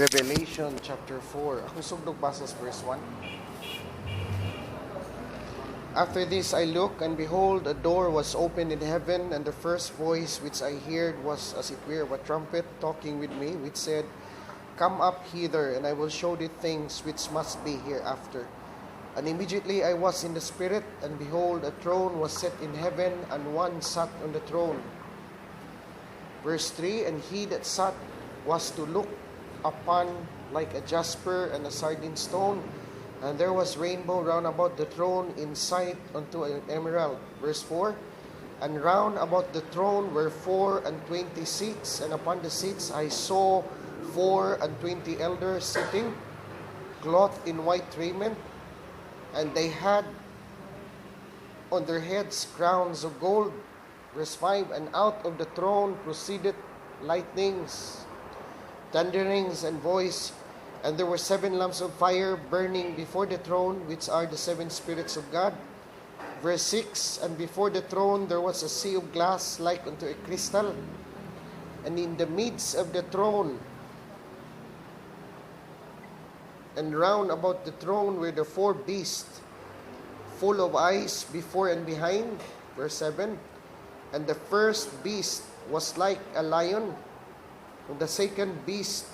Revelation chapter 4. Ako sugdog basa sa verse 1. After this I looked, and behold, a door was opened in heaven, and the first voice which I heard was as it were of a trumpet talking with me, which said, Come up hither, and I will show thee things which must be hereafter. And immediately I was in the Spirit, and behold, a throne was set in heaven, and one sat on the throne. Verse 3, And he that sat was to look upon like a jasper and a sardine stone, and there was rainbow round about the throne in sight unto an emerald. Verse 4, And round about the throne were 24 seats, and upon the seats I saw 24 elders sitting, clothed in white raiment, and they had on their heads crowns of gold. Verse 5, And out of the throne proceeded lightnings, thunderings, and voice, and there were 7 lamps of fire burning before the throne, which are the 7 spirits of God. Verse 6, And before the throne there was a sea of glass like unto a crystal, and in the midst of the throne and round about the throne were the 4 beasts, full of eyes before and behind. Verse 7, And the first beast was like a lion, and the second beast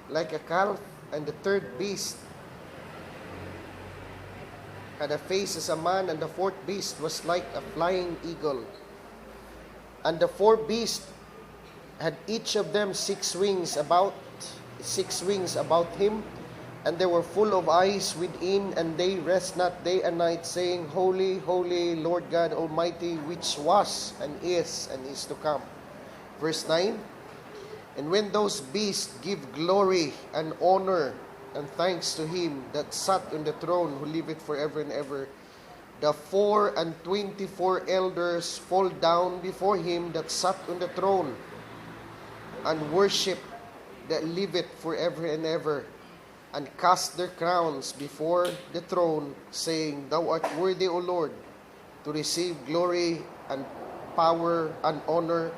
like a calf, and the third beast had a face as a man, and the fourth beast was like a flying eagle. And the 4 beasts had each of them 6 wings about him, and they were full of eyes within, and they rest not day and night, saying, Holy, holy, Lord God Almighty, which was and is to come. Verse 9, And when those beasts give glory and honor and thanks to him that sat on the throne, who liveth forever and ever, the 24 elders fall down before him that sat on the throne, and worship that liveth forever and ever, and cast their crowns before the throne, saying, Thou art worthy, O Lord, to receive glory and power and honor,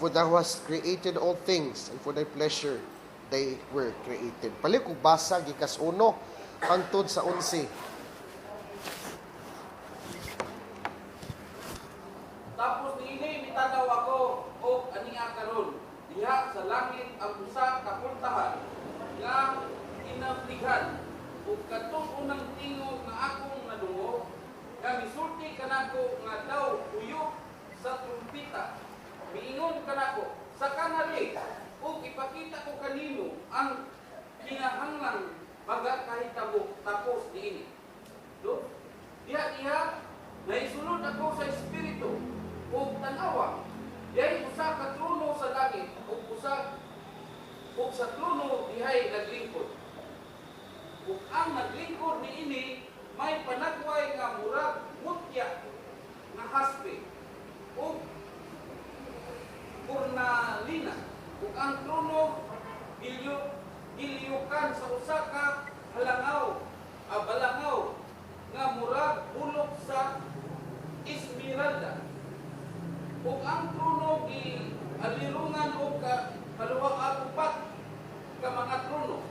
for thou hast created all things, and for thy pleasure they were created. Palikog basa gikas 1 hangtod sa 11. Tapos niini mitanaw ako o aniya karon diha sa langit ang usa ka puntahan nga inablighan ug kadtong unang tingog nga akong nadungog nga misulti kanako nga daw uyok sa trumpeta. Miingon kanako sa kanali ug ipakita ko kanimo ang kinahanglan magakahitabo tapos niini. Do diha naisulod ako sa espiritu ug tanawa dihay usa ka trono sa langit ug sa trono dihay naglingkod. Ug ang naglingkod niini may panagway nga murag mutya nga haspe ug purnalina, ug ang trono giliyukan sa usa ka balangaw nga murag bulok sa esmeralda. Ug ang trono gialirungan og kaluha-upat ka mga trono.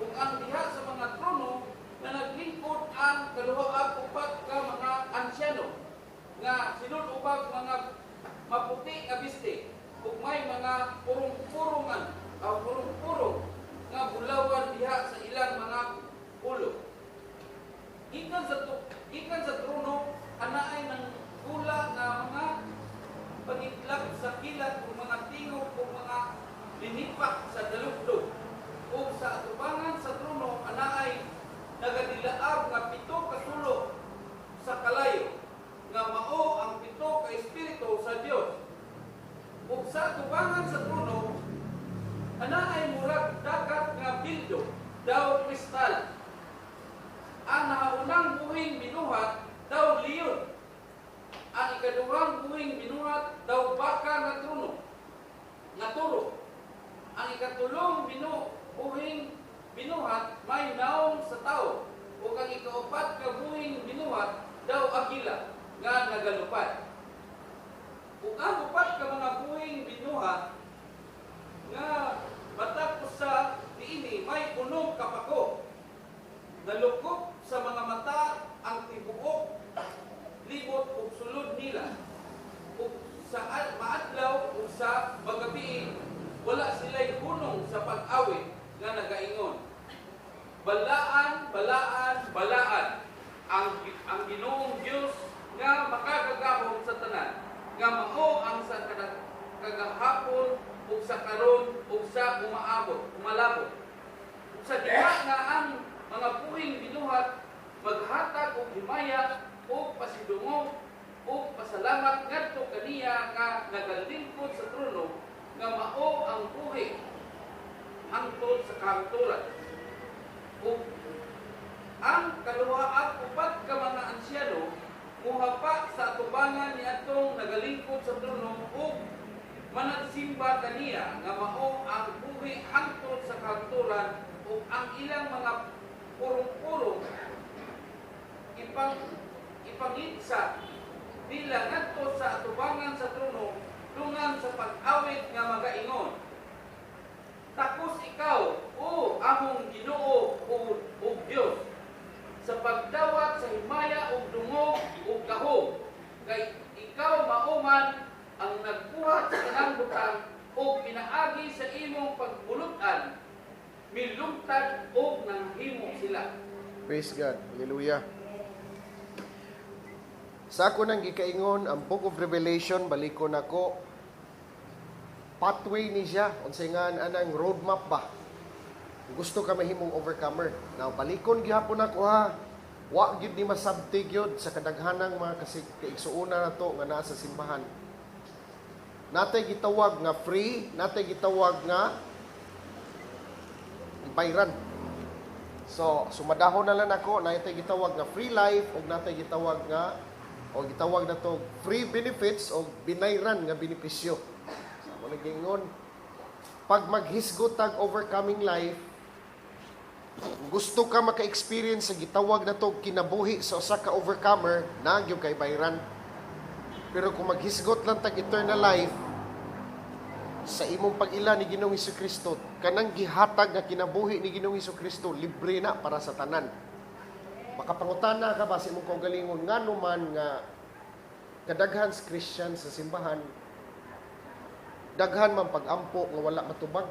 Ug ang diha sa mga trono na naglingkod ang kaluha-upat ka mga ansyano nga sinod ubag mga maputi nga biste, ug may mga purong-purong nga bulawan diha sa ilang mga ulo. Gikan sa trono anaay ng pula nga mga pangitlag sa kilat ug mga tingog ug mga linipak sa dalugdog. Ug sa atubangan sa trono anaay nagadilaab nga 7 ka sulok sa kalayo nga mao ang 7 ka espiritu sa Dios. Ug sa atubangan sa trono anaay murag dagat nga bildo daw kristal. Ang naunang buhing binuhat daw leon. Ang ikaduhang buhing binuhat daw baka nga trono nga turo. Ang ikatulong buhing binuhat may naong sa tao. Ug ang ikaupat ka buhing binuhat daw agila nga nagalupad. Ug ang upat ka mga buhing binuhat nga matapos sa niini may unog kapako. Nalukop sa mga mata ang tibuok, libot ug sulod nila. Ug sa maadlaw ug sa magabi, wala sila'y hunong sa pag-awit nga nagaingon. Balaan, balaan, balaan ang Ginoong Dios nga makagagahom sa tanan, nga mao ang sa kagahapon ug sa karon ug sa umalabot. Sa diha nga ang mga buhing binuhat maghatag og himaya o pasidungog o pasalamat ngadto kaniya nga nagalingkod sa trono, nga mao ang buhi hangtod sa kahangturan. Ug ang kaluwaang upat ka mga ansyano muhapa sa atubangan niadtong nagalingkod sa trono ug managsimba kaniya nga mao ang buhi hangtod sa kahangturan, ug ang ilang mga purong-purong ipangitsa nila ngadto sa atubangan sa trono dungan sa pag-awit nga magaingon. Tapos ikaw, o among Ginoo o Dios, sa pagdawat sa himaya ug dungog ug gahom, kay ikaw mauman ang nagbuhat sa tanang butang ug pinaagi sa imong pagbulutan, milungtad ug nanghimo sila. Praise God. Hallelujah. Sa ako nang gikaingon, ang Book of Revelation, balikon ako, pathway ni siya, unsay nga anang roadmap ba? Gusto ka mahimong overcomer. Now, balikon gihapon ako ha. Wa gyud ni masabtig yun sa kadaghanang mga kaigsuuna na to nga naa sa simbahan. Natay gitawag nga free, natay gitawag nga bayran. So, sumadahon na lang ako, natay gitawag nga free life, o natay gitawag nga, o gitawag na to free benefits, o binayran nga benepisyo. Sa nagingon, pag maghisgot tag overcoming life, gusto ka maka-experience sa gitawag na to kinabuhi sa usa ka overcomer, nagyo kay bayran. Pero kung maghisgot lang tag eternal life, sa imong pag-ila ni Ginoong Hesukristo, kanang gihatag nga kinabuhi ni Ginoong Hesukristo, libre na para sa tanan. Makapangutana ka ba sa imong kaugalingon, nga naman nga kadaghan sa Christian sa simbahan, daghan man pag-ampo nga wala matubag.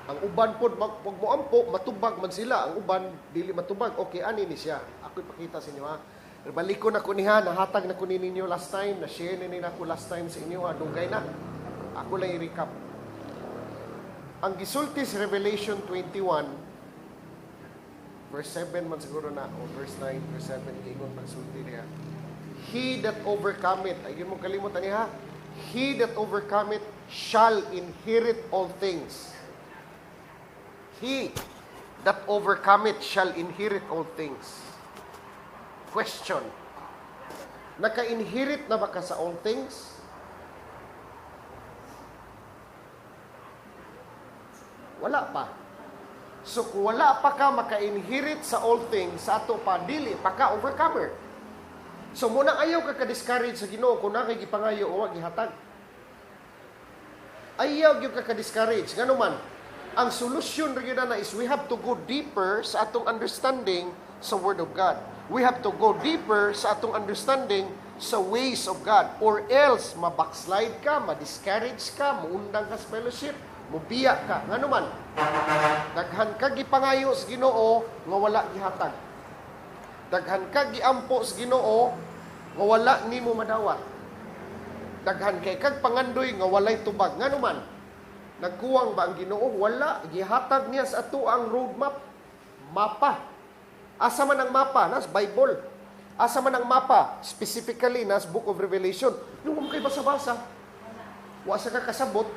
Ang uban po, wag mo ampo, matubag man sila. Ang uban, dili matubag. Okay, ani ni siya. Ako ipakita sa inyo ha. Balikon ako niha, nahatag na ko ninyo last time, na-share na ako last time sa inyo ha. Dugay na. Ako lang i-recap. Ang gisulti sa Revelation 21, verse 7 man siguro na, o verse 9, verse 7, ingon pagsulti niya. He that overcometh, ayun mo kalimutan niya ha. He that overcometh shall inherit all things. He that overcometh shall inherit all things. Question. Naka-inherit na ba ka sa all things? Wala pa. So kung wala pa ka maka-inherit sa all things, sa ato pa, dili pa ka overcomer. So muna ayaw ka ka-discourage sa Ginoo kung nakikipangayo o wag ihatag. Ayaw gyud ka ka-discourage. Ngano man, ang solusyon rin na is we have to go deeper sa atong understanding sa Word of God. We have to go deeper sa atong understanding sa ways of God. Or else, mabackslide ka, ma-discourage ka, maundang ka sa fellowship, mubiya ka. Ngano man, daghan ka gipangayo sa Ginoo nga wala gihatag. Daghan ka giampo sa Ginoo nga wala nimo madawat. Daghan kay kag pangandoy nga walay tubag. Ngano man, nagkuwang ba ang Ginoo? Wala. Gihatag niya sa ato ang roadmap. Mapa. Asa man ang mapa? Nas Bible. Asa man ang mapa? Specifically, nas Book of Revelation. Nung kay basa-basa. Wa sa kakasabot.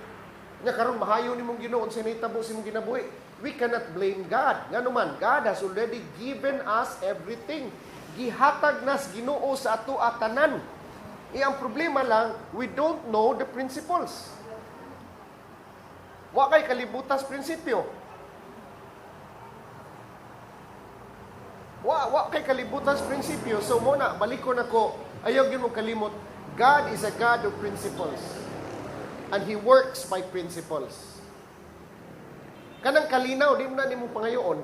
Nya karon mahayo ni mong Ginoo sa nahitabo sa imong ginabuhi. We cannot blame God. Nga naman, God has already given us everything. Gihatag nas Ginoo sa ato atanan. Ang problema lang, we don't know the principles. Wa kay kalibutas prinsipyo. Wa kay kalibutas prinsipyo. So muna, balikon ako, ayaw gyud mo kalimot. God is a God of principles. And He works by principles. Kanang kalinaw, di mo na nimo pangayoon.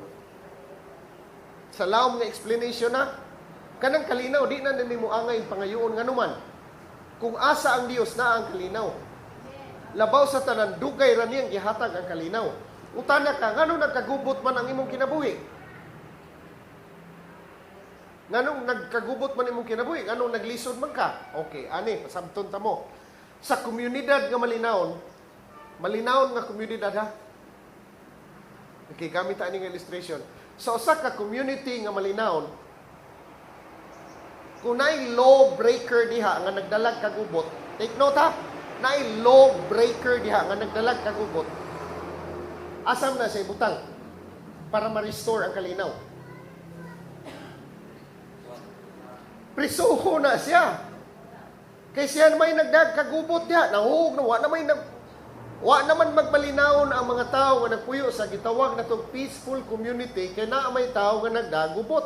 Sa laom nga explanation na, kanang kalinaw, di na nimo angay pangayoon nga naman. Kung asa ang Dios na ang kalinaw. Labaw sa tanan, dugay ra niyang gihatag ang kalinaw. Utana ka, nganong nagkagubot man ang imong kinabuhi? Nganong nagkagubot man imong kinabuhi? Nganong naglisod man ka? Okay, ani, pasabton ta mo. Sa komunidad nga malinawon nga komunidad ha? Okay, gamit ta aning illustration. Sa usa ka community nga malinawon, kung naay law breaker diha nga nagdalag kagubot, take note ha, naay law breaker diha nga nagdalag kagubot, asam na siya butang para ma-restore ang kalinaw. Prisuho na siya. Kay siya may nagdag kagubot diha, nahug na wa naman magmalinawon ang mga tao nga nagpuyo sa gitawag na tong peaceful community kay naa may tao nga nagdagubot.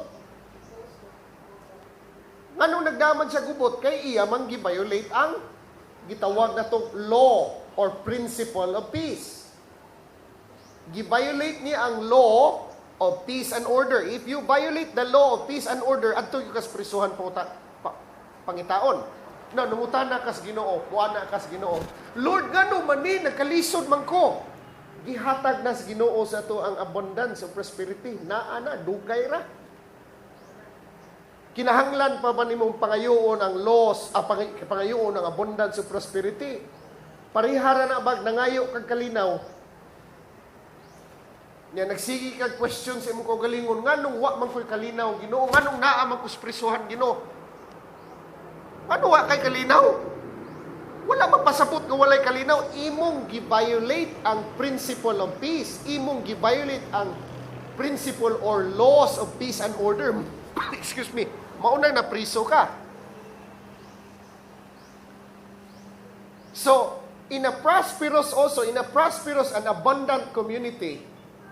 Nganong nagdaman sa gubot? Kay iya man gi-violate ang gitawag na tong law or principle of peace. Gi-violate niya ang law of peace and order. If you violate the law of peace and order, adto yung kasprisuhan pangitaon. No, nungutan na kas Ginoo, kuan na kas Ginoo. Lord, ngano man ni nagkalisod man ko. Gihatag na sa Ginoo sa to ang abundance of prosperity. Naa na dugay ra. Kinahanglan pa ba nimong pangayoon ang laws, pangayoon ang abundance of prosperity? Parihara na bag nangayo kag kalinaw. Nya nagsigi kag question sa imong kaugalingon, nganong wa man koy kalinaw Ginoo, nganong naa man ko sprisuhan Ginoo? Ano wa kay kalinaw? Wala magpasabot nga walay kalinaw. Imong gi-violate ang principle of peace. Imong gi-violate ang principle or laws of peace and order. Excuse me. Maunang na priso ka. So, in a prosperous and abundant community,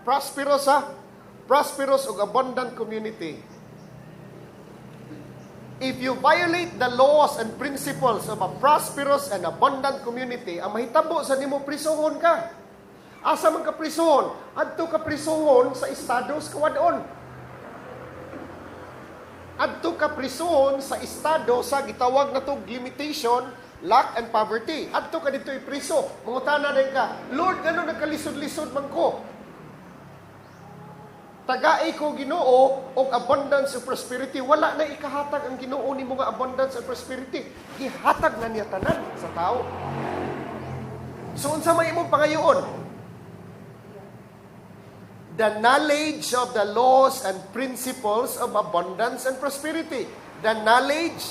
prosperous ug abundant community, if you violate the laws and principles of a prosperous and abundant community, ang mahitabo sa nimo prisuhon ka. Asa man ka prisuhon? Adto ka prisuhon sa estados kawadon. Adto ka prisuhon sa estado sa gitawag na tog limitation, lack and poverty. Adto ka dito'y priso. Mangutana din ka, Lord, gano nagkalisod-lisod man ko? Tagai ko Ginoo og abundance of prosperity. Wala na ikahatag ang Ginoo nimo nga abundance of prosperity. Gihatag na niya tanan sa tao. So unsa may imong pangayoon? The knowledge of the laws and principles of abundance and prosperity. The knowledge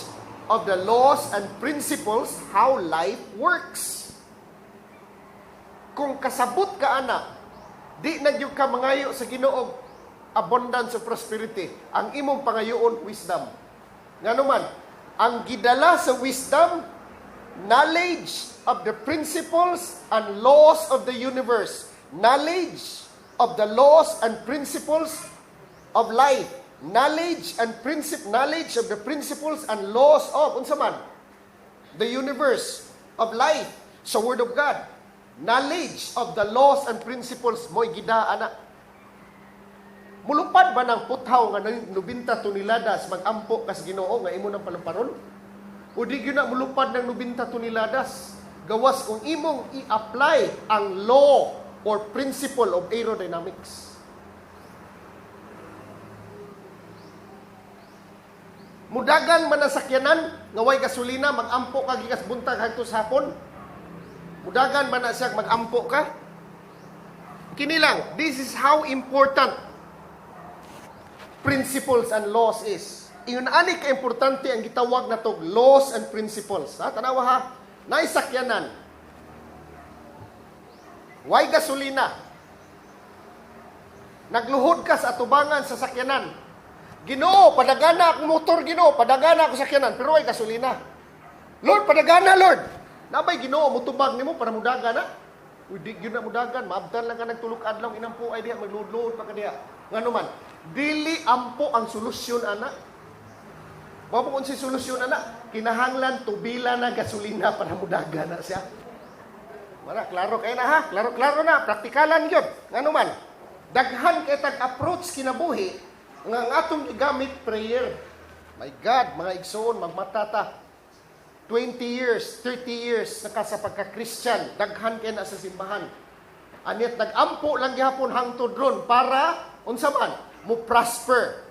of the laws and principles how life works. Kung kasabot ka ana, di na gyud ka mangayo sa Ginoo abundance of prosperity. Ang imong pangayoon, wisdom. Nga naman, ang gidala sa wisdom, knowledge of the principles and laws of the universe. Knowledge of the laws and principles of life. Knowledge of the principles and laws of, unsa man? The universe of life. Sa Word of God. Knowledge of the laws and principles mo'y gida, anak. Mulupad ba ng puthaw nga 90 toneladas mag-ampo kas Ginoo nga imo nang palumparon? O di gyud na mulupad ng 90 toneladas gawas kung imong i-apply ang law or principle of aerodynamics. Mudagan man ang sakyanan nga way gasolina mag-ampo ka gikas buntag hangtod sa hapon. Mudagan man na siya mag-ampo ka. Kini lang, this is how important principles and laws is. Iyon ani ka importante ang gitawag na tog laws and principles. Ha? Tanawa ha, naay sakyanan. Way gasolina. Nagluhod ka sa atubangan sa sakyanan. Ginoo, padagana akong motor, Ginoo, padagana ako sakyanan, pero way gasolina. Lord, padagana, Lord. Nabay Ginoo, mutubag nimo para mudaga na. Uy, di gyud na mudagan, maabtan lang ka nagtulog adlaw inampo ay diha magluhod pa ka diha. Ngano man, dili ampo ang solusyon ana. Mao po si solusyon ana, kinahanglan tubila na gasolina para mudaga na siya. Wala, klaro kayo na ha. Klaro na. Praktikalan yun. Nga man. Daghan kay tag-approach kinabuhi nga ang atong igamit prayer. My God, mga igsoon, magmatata. 20 years, 30 years naka sa pagka-Christian, daghan kay na sa simbahan. Anit nag-ampo lang gihapon hangtod ron para unsa man mo prosper.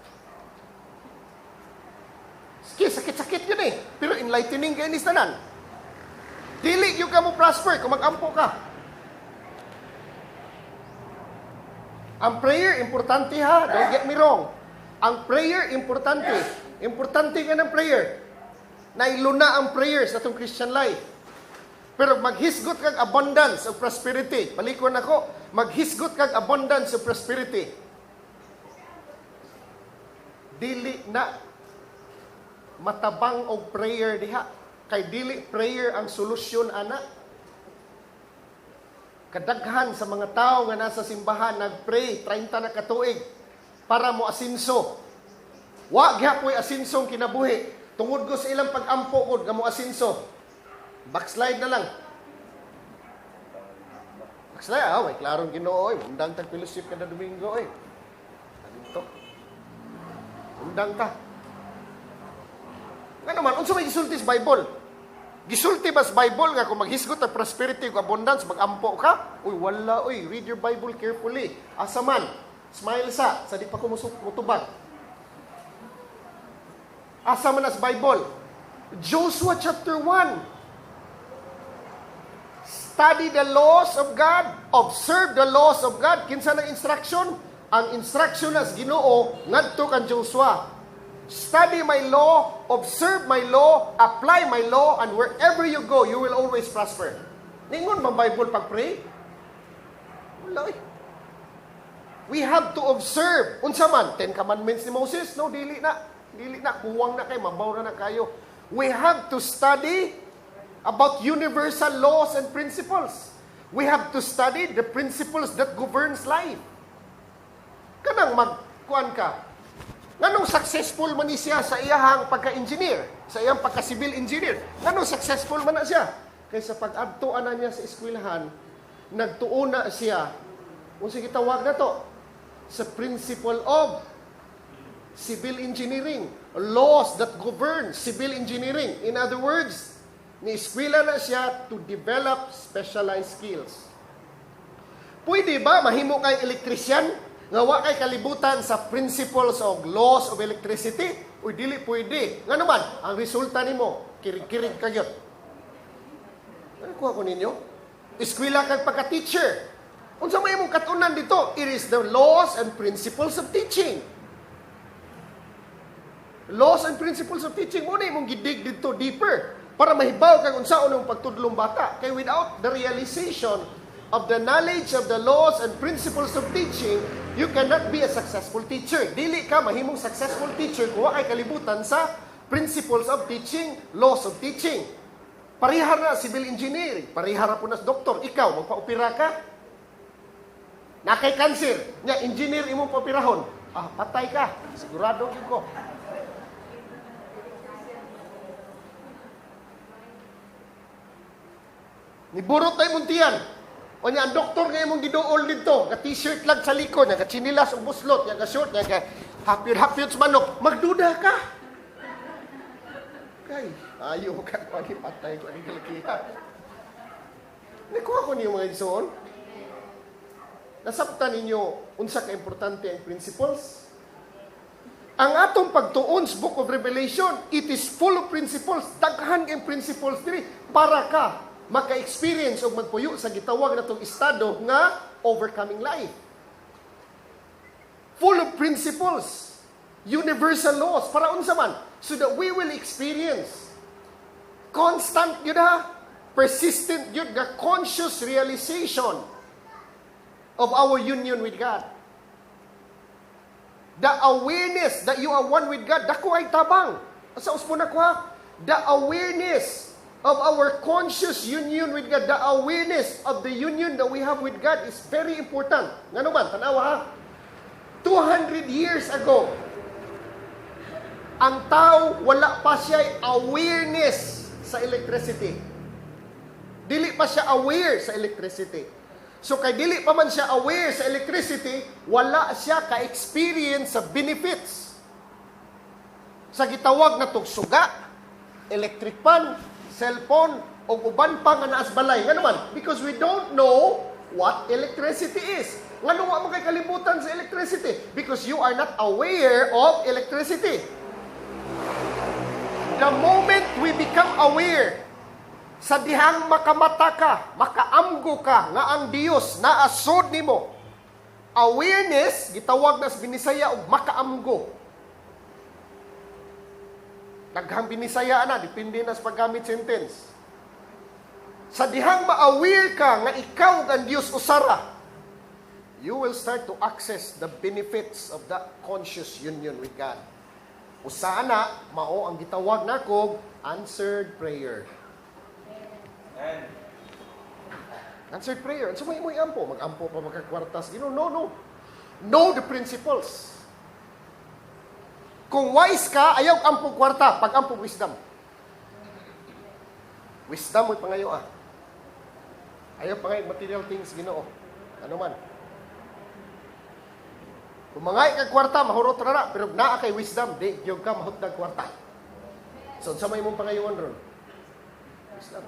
Sakit-sakit yun eh. Pero enlightening kayo ni tanan. Dili yung ka mo prosper kung mag-ampo ka. Ang prayer, importante ha. Don't get me wrong. Ang prayer, importante. Importante ka ng prayer. Nailuna ang prayer sa itong Christian life. Pero maghisgot kag abundance of prosperity. Palikon ako, maghisgot kag abundance of prosperity. Dili na matabang og prayer diha. Kay dili prayer ang solusyon, ana. Kadaghan sa mga tao nga nasa simbahan nagpray 30 na katuig para mo asinso. Wa gyapon asinsong kinabuhi. Tungod ko sa ilang pag-ampo gud nga mo asinso. Backslide na lang. Backslide, may klarong Ginoo, undang tag fellowship kada Domingo, Dito. Undang ta. Nga naman, unsa may gisulti sa Bible? Gisulti ba sa Bible nga kung maghisgot ang prosperity o abundance, mag-ampo ka? Uy, wala, read your Bible carefully. Asa man, smile sa di pa ko mutubag. Asa man as Bible? Joshua chapter 1. Study the laws of God, observe the laws of God. Kinsa ng instruction? Ang instruction as Ginoo ngadto kan Joshua. Study my law, observe my law, apply my law, and wherever you go, you will always prosper. Ningon bang Bible pag-pray? Wala We have to observe. Unsa man, 10 commandments ni Moses? No, dili na. Kuwang na kayo, mabaw na kayo. We have to study about universal laws and principles. We have to study the principles that governs life. Kanang magkuan ka. Nganong successful man ni siya sa iyahang pagka-engineer, sa iyang pagka-civil engineer? Nganong successful man na siya? Kaysa pag-adtuan na niya sa eskwelahan, nagtuuna siya, kung sige tawag na to, sa principle of civil engineering, laws that govern civil engineering. In other words, ni-eskwela na siya to develop specialized skills. Pwede ba mahimo kay electrician? Nga wa kay kalibutan sa principles of laws of electricity? O dili pwede. Nga naman, ang resulta nimo, kirig-kirig kagyot. Ano kuha ko ninyo? Eskwela kag pagka-teacher. Unsa may imong katunan dito? It is the laws and principles of teaching. Laws and principles of teaching. Muna imong gidig dito deeper para mahibaw kag unsaon ang pagtudlong bata. Kay without the realization of the knowledge of the laws and principles of teaching, you cannot be a successful teacher. Dili ka mahimong successful teacher kung wa kay kalibutan sa principles of teaching, laws of teaching. Parihar na civil engineering, parihar po na doktor. Ikaw, magpa-opera ka? Nakay cancer, nya engineer imong papirahon. Patay ka. Sigurado yun ko. Niburot tayo muntiyan. O niya, ang doktor nga imong gidool dito, ka t-shirt lang sa likod, ka chinilas o buslot, ka short, ka hapyot sa manok, magduda ka. Kay, ayaw ka, patay ko, ang kalakihan. Nakuha ko niyo mga igsoon. Nasabtan ninyo, unsa ka importante ang principles? Ang atong pagtuon sa Book of Revelation, it is full of principles. Daghan kang principles diri para ka maka-experience o magpuyo sa gitawag na itong estado nga overcoming life. Full of principles, universal laws, para unsa man, so that we will experience constant yun persistent yun conscious realization of our union with God. The awareness that you are one with God, dako ay tabang. Sa uspo na ko the awareness of our conscious union with God, the awareness of the union that we have with God is very important. Nga naman, tanawa 200 years ago, ang tao wala pa siya awareness sa electricity. Dili pa siya aware sa electricity. So kay dili pa man siya aware sa electricity, wala siya ka-experience sa benefits. Sa gitawag na tugsuga, electric pan, cellphone, o uban pa nga naas balay. Nga naman, because we don't know what electricity is. Nga nung mo kay kalibutan sa electricity? Because you are not aware of electricity. The moment we become aware, sa dihang makamata ka, makaamgo ka, nga ang Dios na asod nimo. Awareness, gitawag na sa Binisaya og makaamgo. Daghang Binisaya na, depende na sa paggamit sentence. Sa dihang ma-aware ka nga ikaw ang Dios usara, you will start to access the benefits of that conscious union with God. Usana, mao ang gitawag nako answered prayer. Answered prayer. So may ampo. Mag-ampo pa magkakwartas. No. Know the principles. Kung wise ka, ayaw ampo kwarta. Pag-ampo wisdom. Wisdom mo'y pangayo Ayaw pangayo material things, Ginoo. Ano man. Kung mga ikag kwarta, mahurot na. Pero naa kay wisdom, di yung ka mahut ng kwarta. So, sa may mong pangayuan ron? Wisdom.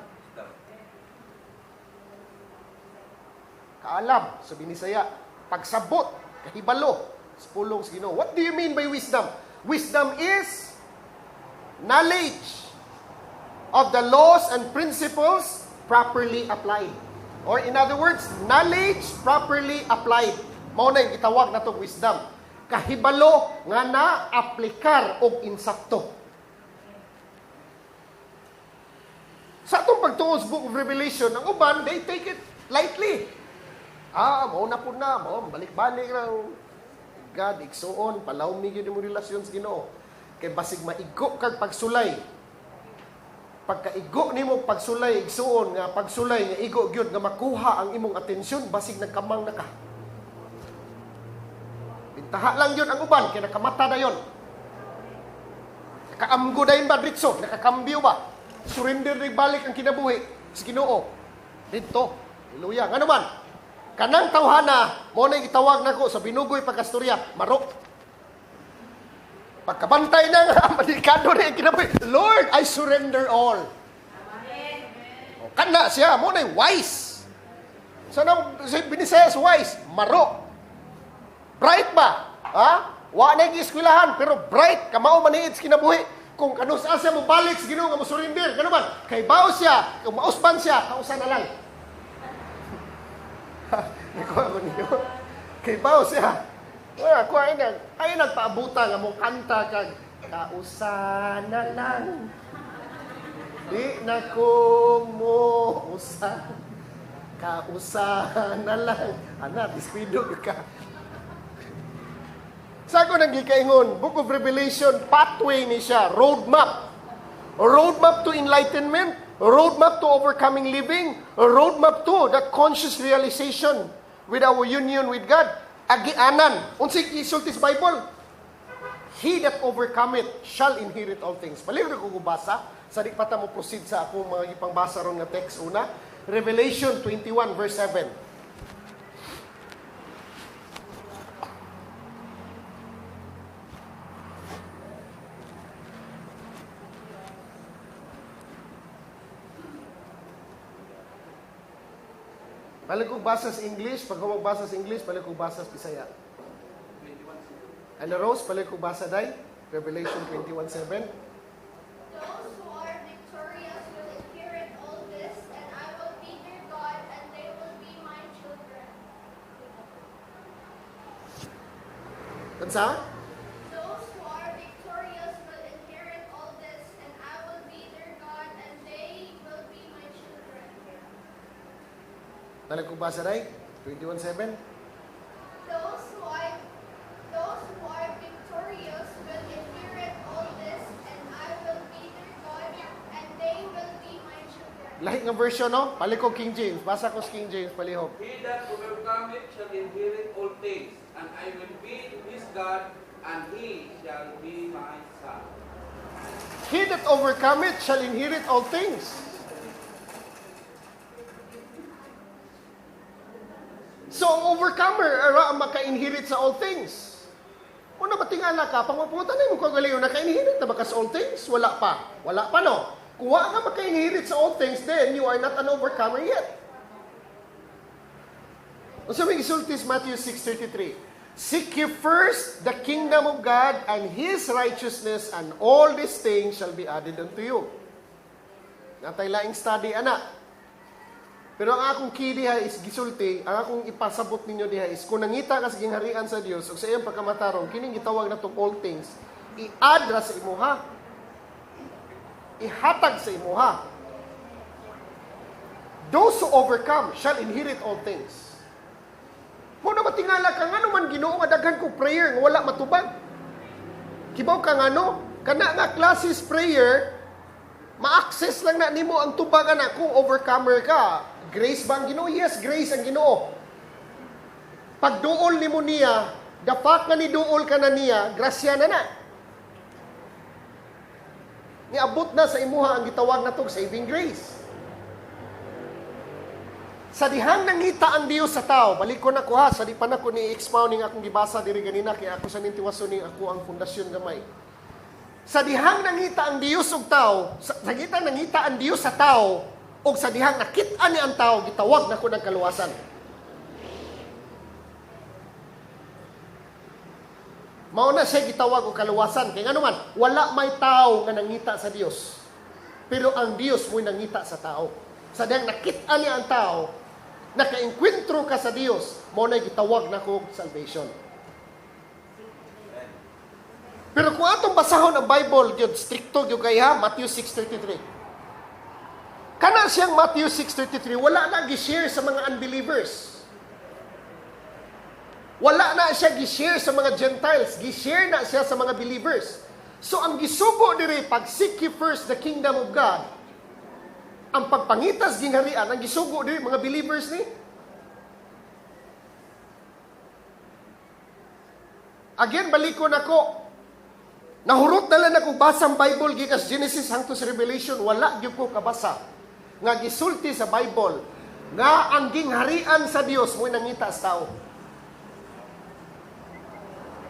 Kaalam, sa Binisaya, pagsabot, kahibalo, sa pulong sa Ginoo. What do you mean by wisdom? Wisdom is knowledge of the laws and principles properly applied. Or in other words, knowledge properly applied. Mao na yung gitawag na itong wisdom. Kahibalo nga na-aplikar og insakto. Sa itong pagtuos Book of Revelation, ang uban, they take it lightly. Mauna po na, balik-balik na. God, igsuon, palawmi yun mo relasyon sa Ginoo. Kay basig maigo kag pagsulay. Pagkaigo nimo pagsulay, igsuon nga pagsulay nga igo gyud nga makuha ang imong atensyon, basig nagkamang na ka. Bintaha lang yun ang uban, kaya nakamata na yun. Nakaamgo na yun ba, Dritso? Nakakambyo ba? Surrender na balik ang kinabuhi sa Ginoo. Dito. Hallelujah. Nga naman, kanang tawhana, mo na itawag na ko sa binugoy pagkastorya, marok. Pagkabantay na nga, manikado na yung kinabuhi. Lord, I surrender all. Amen. Kana siya, mo na wise. Sana Binisayas wise, marok. Bright ba? Wa na yung iskwilahan, pero bright, kamao maniid sa kinabuhi. Kung kanusa siya mo balik sa Ginoo nga mo surrender, gano man, kay bao siya, kung mausban siya, kausa na lang. Ikuha ko ninyo. Kay bao siya. Wala, kuha ay nagpaabuta nga mo kanta kag kausa na lang. Di na ko mo usa. Kausa na lang. Ana, diskwido ka. Sa ko nang gikaingon, Book of Revelation, pathway ni siya, roadmap. Roadmap to enlightenment, roadmap to overcoming living, roadmap to that conscious realization with our union with God. Agianan. Unsay isulti sa Bible? He that overcometh shall inherit all things. Baliw na ko basa. Sa di pa ta mo proceed sa akong mga ipangbasa ron nga text una. Revelation 21 verse 7. Balik kong basa sa English. Pag kung magbasa sa English, balik kong basa sa Bisaya. Ano Rose, balik kong basa day? Revelation 21:7. Those who are victorious will inherit all this, and I will be their God, and they will be my children. Tansa? Those who are victorious will inherit all this, and I will be their God, and they will be my children. Balik kong basa day? 21:7. Those who are victorious will inherit all this, and I will be their God, and they will be my children. Lahi ng version, no? Balik ko King James. Basa ko sa King James, palihog. He that overcometh shall inherit all things, and I will be his God, and he shall be my son. He that overcometh shall inherit all things. So, ang overcomer, ara ang maka-inherit sa all things. Kung matingala ka, pangupunta na mo kung galiw, naka-inherit na ba ka sa all things? Wala pa. Wala pa, no? Kung wala ka maka-inherit sa all things, then you are not an overcomer yet. Ang sabi gisulti sa Matthew 6:33, seek ye first the kingdom of God and His righteousness, and all these things shall be added unto you. Natay laing study, anak. Pero ang akong key diha is gisulti, ang akong ipasabot ninyo diha is, kung nangita ka sa gingharian sa Dios, o sa iyang pagkamatarong, kining gitawag na itong all things, i-add ra sa imuha. Ihatag sa imuha. Those who overcome shall inherit all things. Mo na matingala ka, nga naman Ginoo nga daghan ko prayer, nga wala matubag. Kibaw ka nga no, kana nga classes prayer, ma-access lang na nimo ang tubag na kung overcomer ka. Grace ba ang Ginoo? Yes, grace ang Ginoo. Pag duol nimo niya, the fact nga ni duol ka na niya, grasya na na. Niabot na sa imuha ang gitawag na tog saving grace. Sa dihang nangita ang Dios sa tao, balik ko na ko ha, sa di pa na ko ni-expound ning akong gibasa diri ganina, kaya ako sa nintiwaso ning ako ang pundasyon gamay. Sa dihang nangita ang Dios og tao, sa dihang nangita ang Dios sa tao, o sa dihang nakit-an ni ang tao, gitawag na ko ng kaluwasan. Mao na siya gitawag og kaluwasan. Kaya nga naman, wala may tao nga nangita sa Dios. Pero ang Dios mo'y nangita sa tao. Sa dihang nakit-an ni ang tao, naka-enkwentro ka sa Dios, mao na gitawag na ko salvation. Pero kung atong basahon ang Bible, yun, stricto yun kaya, Matthew 6:33. Kana siyang Matthew 6:33, wala na gi-share sa mga unbelievers. Wala na siya gi-share sa mga Gentiles. Gi-share na siya sa mga believers. So, ang gisugo diri, pag seek ye first the kingdom of God, ang pagpangitas gingharian, ang gisugo diri, mga believers ni. Again, balikon ako. Nahurot na lang akong basang Bible, gikas Genesis hangtod sa Revelation, wala gyud ko kabasa nga gisulti sa Bible nga ang gingharian sa Dios mo'y nangita sa tao.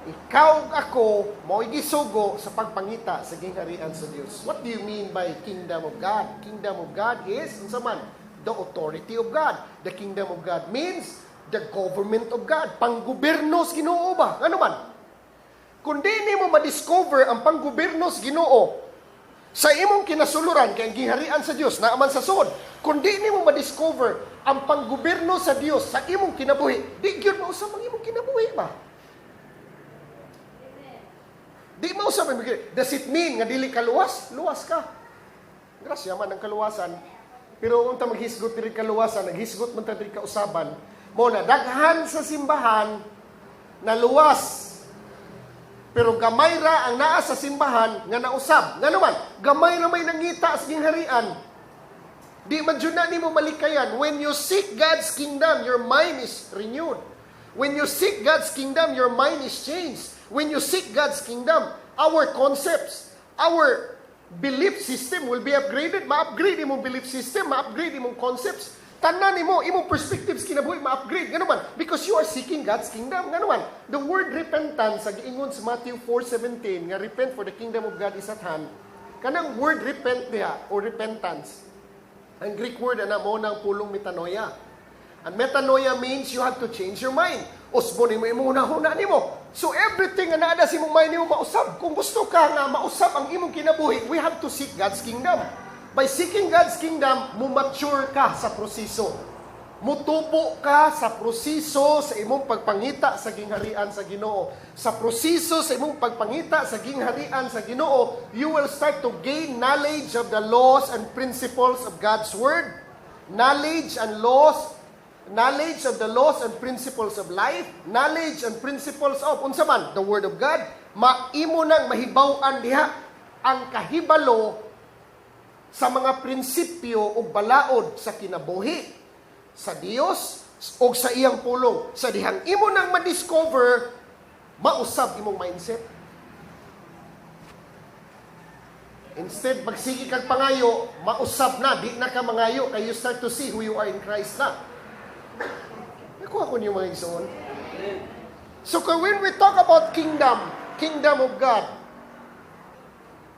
Ikaw ako mo'y gisugo sa pagpangita sa gingharian sa Dios. What do you mean by kingdom of God? Kingdom of God is, unsa man, the authority of God. The kingdom of God means the government of God. Panggoberno sa Ginoo ba? Ano man? Kung di mo ma-discover ang panggoberno sa Ginoo sa imong kinasuluran, kaya ang gingharian sa Diyos, naaman sa sod. Kung di mo ma-discover ang panggoberno sa Diyos sa imong kinabuhi, di yun mausap ang imong kinabuhi ba? Di mausap ang kinabuhi. Does it mean nga dili ka luwas? Luwas ka. Grasya man ang kaluwasan. Pero kung ta maghisgot diri kaluwasan, naghisgot man ta diri kausaban, mo na daghan sa simbahan na luwas. Pero gamay ra ang naa sa simbahan nga nausab. Nga naman, gamay ra may nangita sa gingharian. Di man jud na nimo malikayan. When you seek God's kingdom, your mind is renewed. When you seek God's kingdom, your mind is changed. When you seek God's kingdom, our concepts, our belief system will be upgraded. Ma-upgrade imong belief system, ma-upgrade imong concepts. Tanan nimo, imong perspectives kinabuhi ma-upgrade. Nga naman, because you are seeking God's kingdom. Nga naman, the word repentance, sa giingon sa Matthew 4:17, nga repent for the kingdom of God is at hand. Kanang word repent diha, or repentance, ang Greek word na mo ng pulong metanoia. And metanoia means you have to change your mind. Usbo nimo imong hunahuna nimo. So everything nga naada sa imong mind nimo mausab. Kung gusto ka nga mausab ang imong kinabuhi, we have to seek God's kingdom. By seeking God's kingdom, mumature ka sa proseso. Mutubo ka sa proseso sa imong pagpangita sa gingharian sa Ginoo. Sa proseso sa imong pagpangita sa gingharian sa Ginoo, you will start to gain knowledge of the laws and principles of God's Word. Knowledge of the laws and principles of life. Knowledge and principles of, unsa man, the Word of God. Maimo nang mahibaw-an diha ang kahibalo sa mga prinsipyo o balaod sa kinabuhi sa Dios o sa iyang pulong. Sa dihang imo nang ma-discover, mausab imong mindset. Instead, magsigi kag pangayo, mausab na, di na ka mangayo, kaya you start to see who you are in Christ na. Nakuha ko niyo mga igsoon. So when we talk about kingdom of God,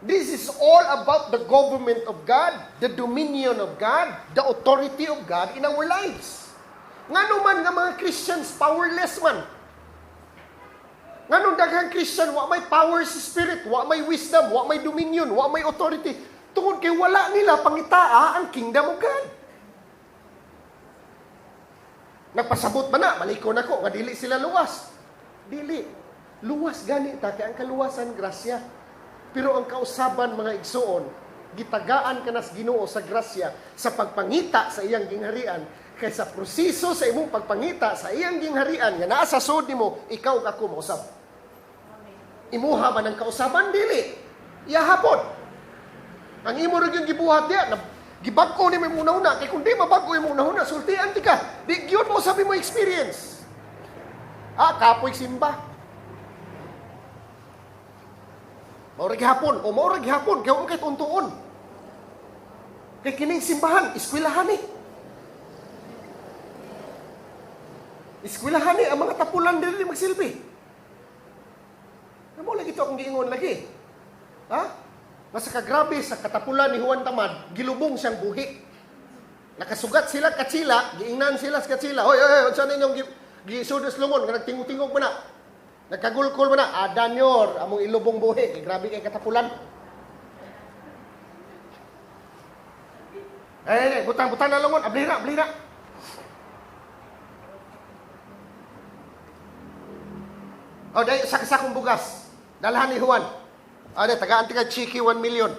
this is all about the government of God, the dominion of God, the authority of God in our lives. Ngano man nga mga Christians powerless man. Nganong daghang Christian wa may power sa spirit, wa may wisdom, wa may dominion, wa may authority. Tungod kay wala nila pangitaa ang kingdom of God. Nagpasabot man na, maliko na ko, nga dili sila luwas. Dili. Luwas gani ta, kaya ang kaluwasan, grasya. Pero ang kausaban, mga igsoon, gitagaan ka nas Ginoo sa grasya, sa pagpangita sa iyang gingharian, kaysa proseso sa imong pagpangita sa iyang gingharian, nga naa sa sud nimo, ikaw ako mausab. Imuha man ang kausaban, dili. Iyahapon. Ang imo rin yung gibuhat diya, gibag-o ni mo una-una, kaya kung di mabag-o yung una-una, sultian di ka. Di yun mo sabi mo experience. Kapoy simba. Maurag hapon, kaya huwag kahit untuon. Kaya kining simbahan, iskwilahan eh. Iskwilahan eh, ang mga tapulan din magsilbi. Mo lagi ito akong giingon lagi. Masa kagrabe sa katapulan ni Juan Tamad, gilubong siyang buhi. Nakasugat sila katsila, giingnan sila sa katsila. Hoy, saan ninyong gisudos lungon, nagtingog-tingog mo na. Nagkagulkol mo na, Danyor, among ilubong buhi, kay grabe kay katapulan. Butang-butang na lungon, ablira. Dahil sakong bugas, dalahan ni Juan. Tagaan ka Chiki 1 million.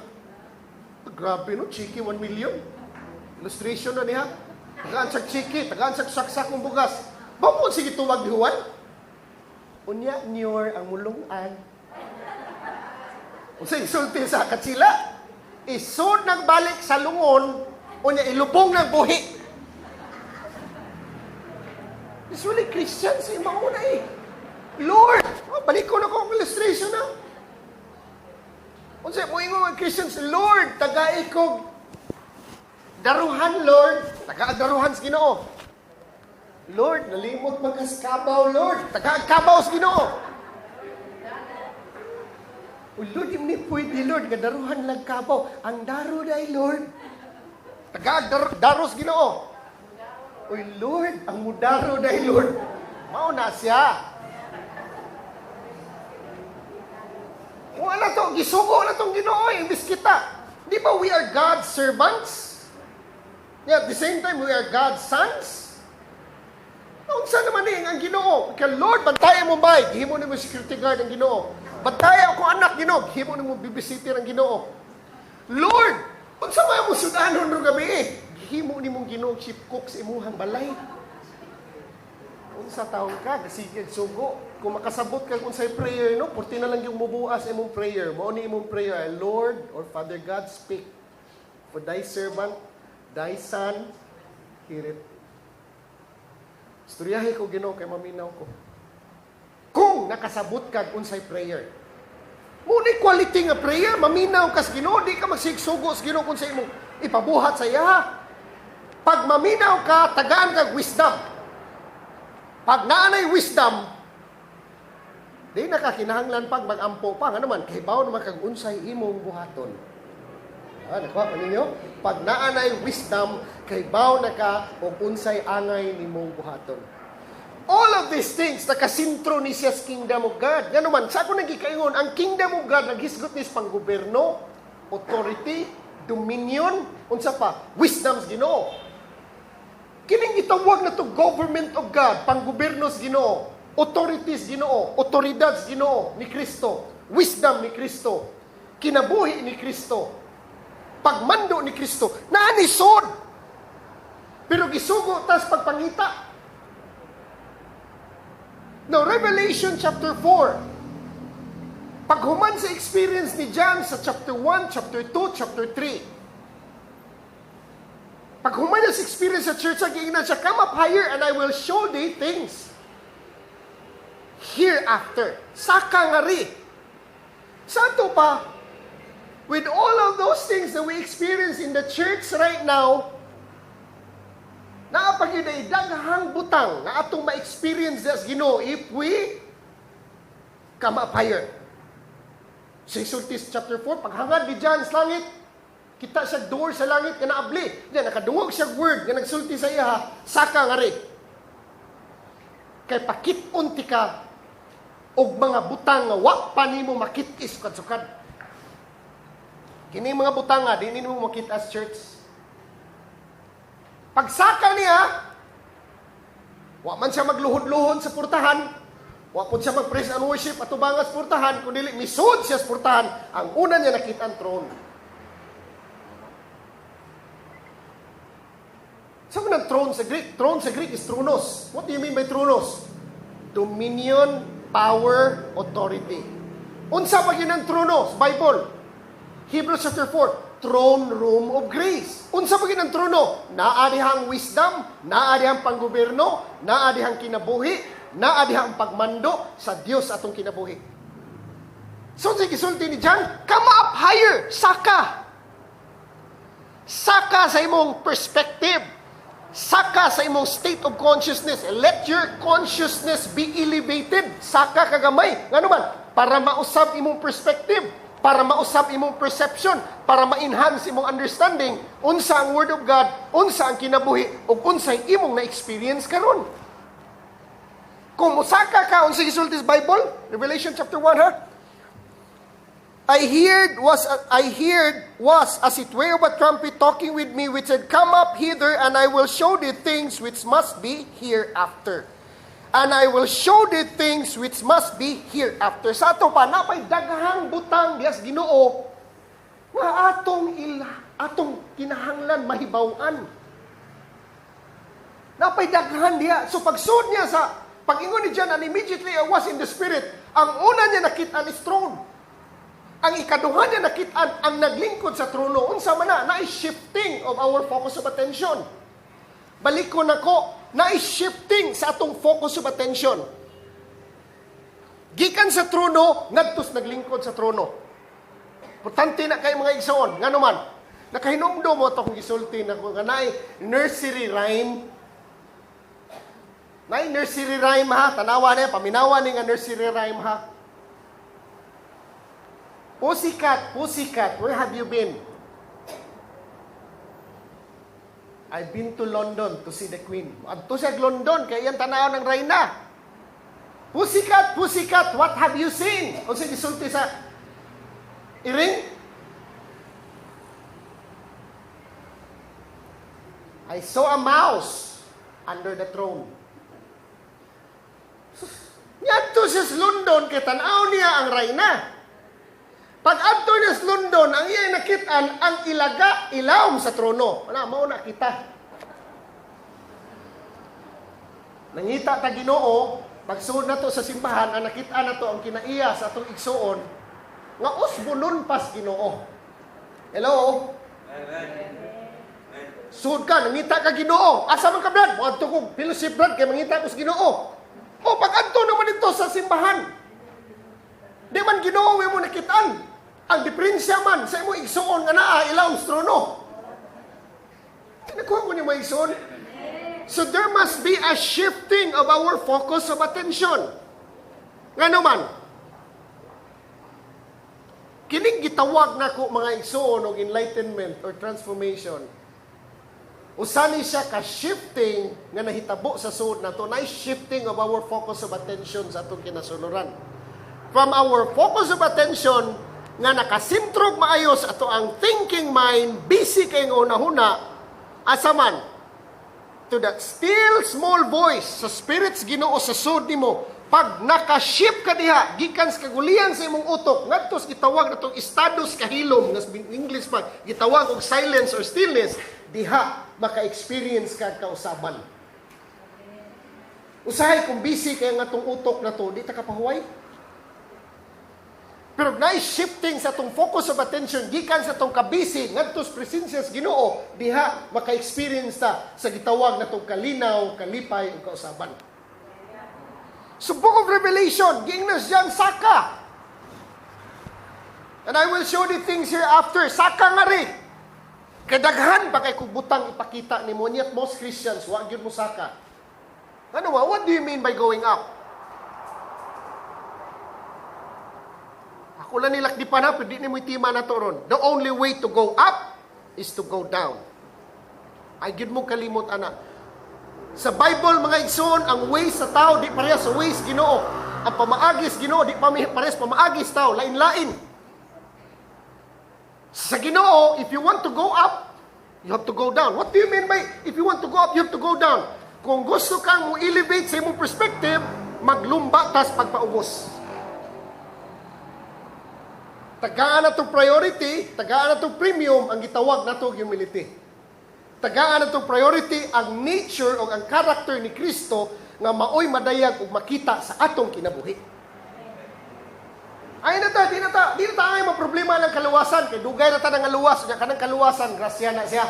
Grabe no, Chiki 1 million. Illustration na niya. Tagaan sa Chiki, tagaan sa sakong bugas. Bapon sige tuwag ni Juan. Unya niyor ang mulungan. Unsay sulti sa katsila? Isod nang balik sa lungon, unya ilubong ng buhi. Usually Christians ay mauna eh. Lord, balik ko na ko ang illustration na. Unsay mo ingon ang Christians, Lord, tagai ko daruhan, Lord. Taga-daruhan sa Ginoo. Lord, nalimot magkaskabaw, Lord. Taga-kabaw sa Ginoo. Lord, hindi pwede, Lord. Gadaruhan lang kabaw. Ang daro day, Lord. Taga-daro sa Ginoo. Lord, ang mudaro day, Lord. Mauna siya. Kung ano to, gisugo na itong Ginoo, imbis kita. Di ba we are God's servants? At the same time, we are God's sons? Unsa naman ang Ginoo? Kaya Lord, bantayan mo ba? Himo ni mo security guard ang Ginoo. Bantayan ako anak Ginoo. Himo ni mo babysitter ang Ginoo. Lord, unsa man mo sudanon ro gabi? Himo ni mong Ginoo chief cook sa imuhang balay. Unsa taon ka, gasigig sugo. Kung makasabot ka kung say prayer, no, purti na lang yung mubuas imong prayer. Mao ni imong prayer, Lord or Father God, speak for thy servant, thy son, hear it. Istoryahe ko Ginoo kay maminaw ko. Kung nakasabot ka unsay prayer. Muna quality nga prayer, maminaw ka sa Ginoo, di ka magsigsugo sa Ginoo kung sa imong ipabuhat sa iya. Pag maminaw ka, tagaan ka wisdom. Pag naanay wisdom, di nakakinahanglan pag mag-ampo pa. Nga naman, kahibaw naman kag unsay imong buhaton. Nakuha pa ninyo? Pag naanay wisdom, kahibaw na ka o unsay angay ni mong buhaton. All of these things, nakasintro ni siya sa kingdom of God. Nga naman, sa ako nagkikaingon, ang kingdom of God, naghisgot ni pang gobyerno, authority, dominion, unsa pa, wisdom's Ginoo. Kining gitawag na to government of God, pang gobyerno's Ginoo, authorities Ginoo, otoridad Ginoo ni Kristo, wisdom ni Kristo, kinabuhi ni Kristo, pagmando ni Kristo, naanisod. Pero gisugo tas pagpangita. Now, Revelation chapter 4. Paghuman sa experience ni John sa chapter 1, chapter 2, chapter 3. Paghuman sa experience sa church, nagiingnan siya, come up higher and I will show thee things hereafter. Saka nga ri. Santo pa, with all of those things that we experience in the church right now, Naapag yun ay daghang butang na atong ma-experience as Ginoo if we come up higher. Sa Exodus chapter 4, paghangad ni John sa langit, kita siya door sa langit nga naabli. Diyan, nakadungog siya word nga nagsulti sa iya, saka nga rin. Kay pakit-on ti ka og mga butang nga wa pa nimo makit-is sukad-sukad. Kini mga butang nga, di nimo makit-as church. Pagsaka niya, wa man siya magluhod-luhod sa purtahan, wa po siya mag-praise and worship at tubangas purtahan, kundi misud siya sa purtahan, ang una niya nakita ang throne. Saan mo ng throne sa Greek? Throne sa Greek is thronos. What do you mean by thronos? Dominion, power, authority. Unsa pa yun ang thronos? Bible. Hebrews chapter 4, throne room of grace. Unsa pa yun ang trono? Naadihang wisdom, naadihang panggoberno, naadihang kinabuhi, naadihang pagmando sa Dios atong kinabuhi. So, sa gisulti ni John, come up higher, saka. Saka sa imong perspective. Saka sa imong state of consciousness. Let your consciousness be elevated. Saka kagamay. Nga naman, para mausab imong perspective, para mausab imong perception, para ma-enhance imong understanding, unsa ang Word of God, unsa ang kinabuhi, o unsa imong na-experience karon. Kung musaka ka, unsa gisulti sa Bible? Revelation chapter 1, ha? I heard was as it were of a trumpet talking with me, which said, come up hither, and I will show thee things which must be hereafter. And I will show thee things which must be hereafter. Sa ato pa, napay daghang butang diyas Ginoo, nga atong kinahanglan mahibaw-an. Napay daghan diya. So pagsud niya sa pag-ingon ni John, and immediately I was in the Spirit, ang una niya nakita is throne. Ang ikaduha niya nakitaan ang naglingkod sa trono. Unsa man na is shifting of our focus of attention. Balikon nako, na is shifting sa atong focus of attention. Gikan sa trono, ngadtos naglingkod sa trono. Importante na kay mga igsoon. Nga naman, nakahinumdo mo ito kung gisulti na kung ganay nursery rhyme. Nay nursery rhyme ha, tanawa na, paminawa ni nga nursery rhyme ha. Pussycat, pussycat, where have you been? I've been to London to see the Queen. Adto siya London, kaya yan tanaw ng Reyna. Pussycat, pussycat, what have you seen? O sige, sulti sa iring. I saw a mouse under the throne. Yadto siya sa London, kaya tanaw niya ang Reyna. Pag adto niya sa London, ang iyay nakitaan ang ilaga, ilawom sa trono. Wala, mauna kita. Nangita ta Ginoo, pagsuod na to sa simbahan, ang nakitaan na to ang kinaiya sa atong igsuon, nga usbulon pas Ginoo. Hello? Amen. Suod ka, nangita ka Ginoo. Asa man ka, Brad? Muadto kong fellowship, Brad, kaya mangita ko sa Ginoo. O, pag adto naman ito sa simbahan, di man Ginoo mo nakitaan. Ang diferensya man sa imo igsuon nga naa ilawom sa trono. Nakuha ko ni mo igsuon. So there must be a shifting of our focus of attention. Nga naman, kining gitawag na ko mga igsuon og enlightenment or transformation. Usani siya ka shifting nga nahitabo sa suod nato, na shifting of our focus of attention sa atong kinasuluran. From our focus of attention nga nakasintrog maayos ato ang thinking mind, busy kay nga una-huna, asaman, to that still small voice, sa spirits Ginoo sa sud nimo, pag nakaship ka diha, gikan sa kagulian sa imong utok, ngadtos gitawag natong estados kahilom, nga English man, gitawag og silence or stillness, diha maka-experience ka kausaban. Usahay kung busy kay nga tong utok na to, di ta kapahuway. Pero na-shifting sa itong focus of attention, gikan sa itong kabisi, ngadtos presensya sa Ginoo, diha maka-experience ta sa gitawag na itong kalinaw, kalipay, o kausaban. So, Book of Revelation, giingnas dyan, saka. And I will show the things hereafter, saka nga rin. Kadaghan pa kay kung butang ipakita ni mo, yet most Christians, wa gyud mo saka. Ano ba? What do you mean by going up? Ako lang nilak di pa na, pero di ni mo itima na to ron. The only way to go up is to go down. Ay gyud mo kalimot, ana. Sa Bible, mga igsoon, ang ways sa tao, di pareha sa ways Ginoo. Ang pamaagis Ginoo, di parehas pamaagis tao, lain-lain. Sa Ginoo, if you want to go up, you have to go down. What do you mean by, if you want to go up, you have to go down? Kung gusto kang mo elevate sa imong perspective, maglumba tas pagpaubos. Tagaan na itong priority, tagaan na itong premium, ang gitawag na itong humility. Tagaan na itong priority, ang nature o ang character ni Kristo nga maoy madayag ug makita sa atong kinabuhi. Ay na ta, di na tayo problema ng kaluwasan, kay dugay na ta ng luwas, kanang kaluwasan, grasya na siya.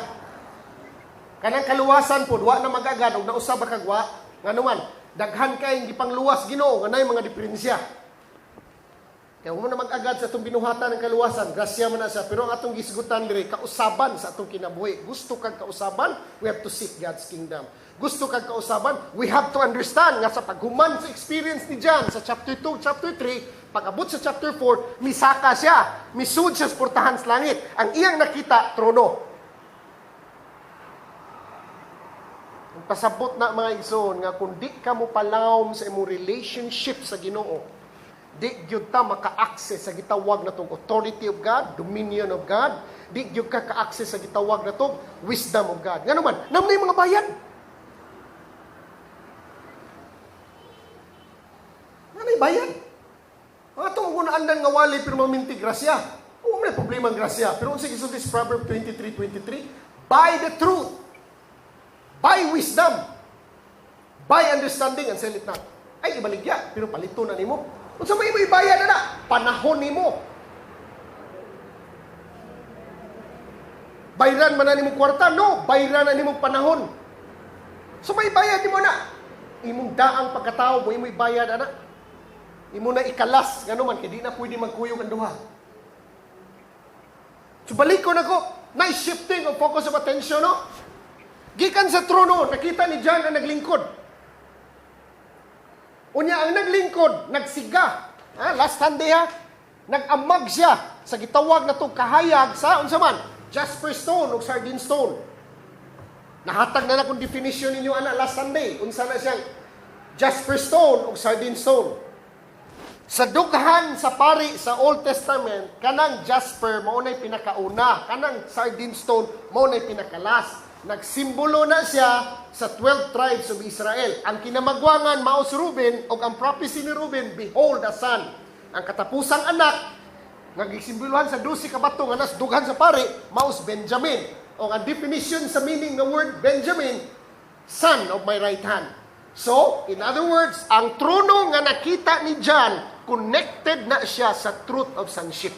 Kanang kaluwasan po, wa na magagad, o nausab kag wa, nga naman, daghan kay hindi pang luwas Ginoo, nga nay mga diferensya. Kaya mo na mag-agad sa itong binuhatan ng kaluwasan, grasya man na siya. Pero ang atong gisgutan diri, kausaban sa atong kinabuhi. Gusto kag kausaban, we have to seek God's kingdom. Gusto kag kausaban, we have to understand nga sa paghuman sa experience ni John sa chapter 2, chapter 3, pag-abot sa chapter 4, misaka siya, misud siya sa portahan sa langit. Ang iyang nakita, trono. Ang pasabot na mga igsoon, nga kung di ka mo palawom sa imong relationship sa Ginoo, di gyud ta maka-access sa gitawag na tong authority of God, dominion of God. Di gyud ka ka-access sa gitawag na tong wisdom of God. Nga naman, namnay mga bayan. Namnay bayan. Ang atong unaan nga wali pero maminti grasya. Oo, may problema ang grasya. Pero sige, so this Proverbs 23:23, by the truth, by wisdom, by understanding, and sell it not. Ay, ibaligya, pero palito na nimo. Kung sa may ibayad na, panahon ni mo. Bayran man na ni mo kwarta? No, bayran na ni mo panahon. So may bayad ni mo na. Imong daang pagkatao mo, imo'y bayad na. Imo na ikalas, gano'n man, kaya di na pwede magkuyog ang duha. So balik ko na ko, nice shifting of focus of attention, no? Gikan sa trono, nakita ni John na naglingkod. Unya ang naglingkod, nagsiga. Last Sunday nag-amag siya sa gitawag na itong kahayag sa, unsa man, jasper stone o sardine stone. Nahatag na kung definition ninyo, last Sunday. Unsa na siyang jasper stone o sardine stone. Sa dughan sa pari sa Old Testament, kanang jasper, maunay pinakauna. Kanang sardine stone, maunay pinakalas. Nagsimbolo na siya sa 12 tribes of Israel. Ang kinamagwangan, maos Ruben, o ang prophecy ni Ruben, behold the son. Ang katapusang anak, nagsimbolohan sa 12 kabato, nga nas dughan sa pari, maos Benjamin. O ang definition sa meaning ng word Benjamin, son of my right hand. So, in other words, ang trono nga nakita ni John, connected na siya sa truth of sonship.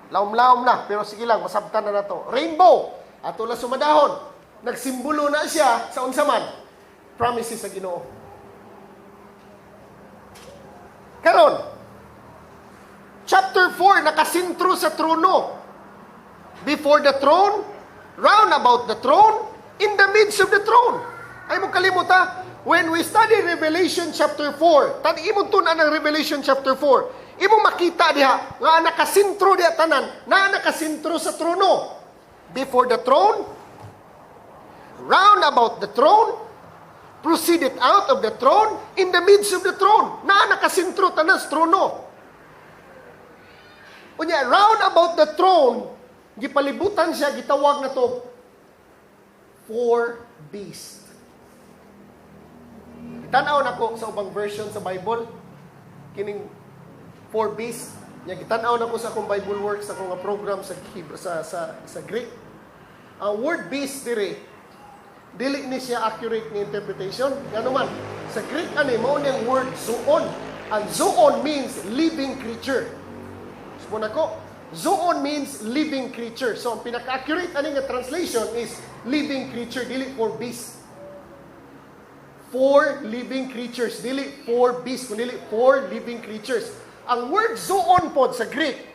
Laom-laom na, pero sige lang, masabtan na to. Rainbow, ato lang sumadahon. Nagsimbolo na siya sa unsaman. Promises sa Ginoo. Karon, chapter 4, nakasintro sa trono. Before the throne, round about the throne, in the midst of the throne. Ay mo kalimuta, when we study Revelation chapter 4, tadi imong tunan ng Revelation chapter 4, imong makita diha nga nakasintro diha tanan, na nakasintro sa trono. Before the throne, round about the throne, proceeded out of the throne, in the midst of the throne. Na nakasintro tanan sa trono. Unya, round about the throne, gipalibutan siya, gitawag na to, 4 beasts. Tanaw na ko sa ubang version sa Bible, kining 4 beasts. Gitanaw na ko sa akong Bible Works, sa akong program sa Greek. Ang word beast dire, dili ni siya accurate ni interpretation. Ngano man, sa Greek mao niyang word zoon. Ang zoon means living creature. So ko, zoon means living creature. So ang pinaka-accurate nga translation is living creature, dili 4 beasts. 4 living creatures, dili 4 beasts, kundi 4 living creatures. Ang word zoon pod sa Greek,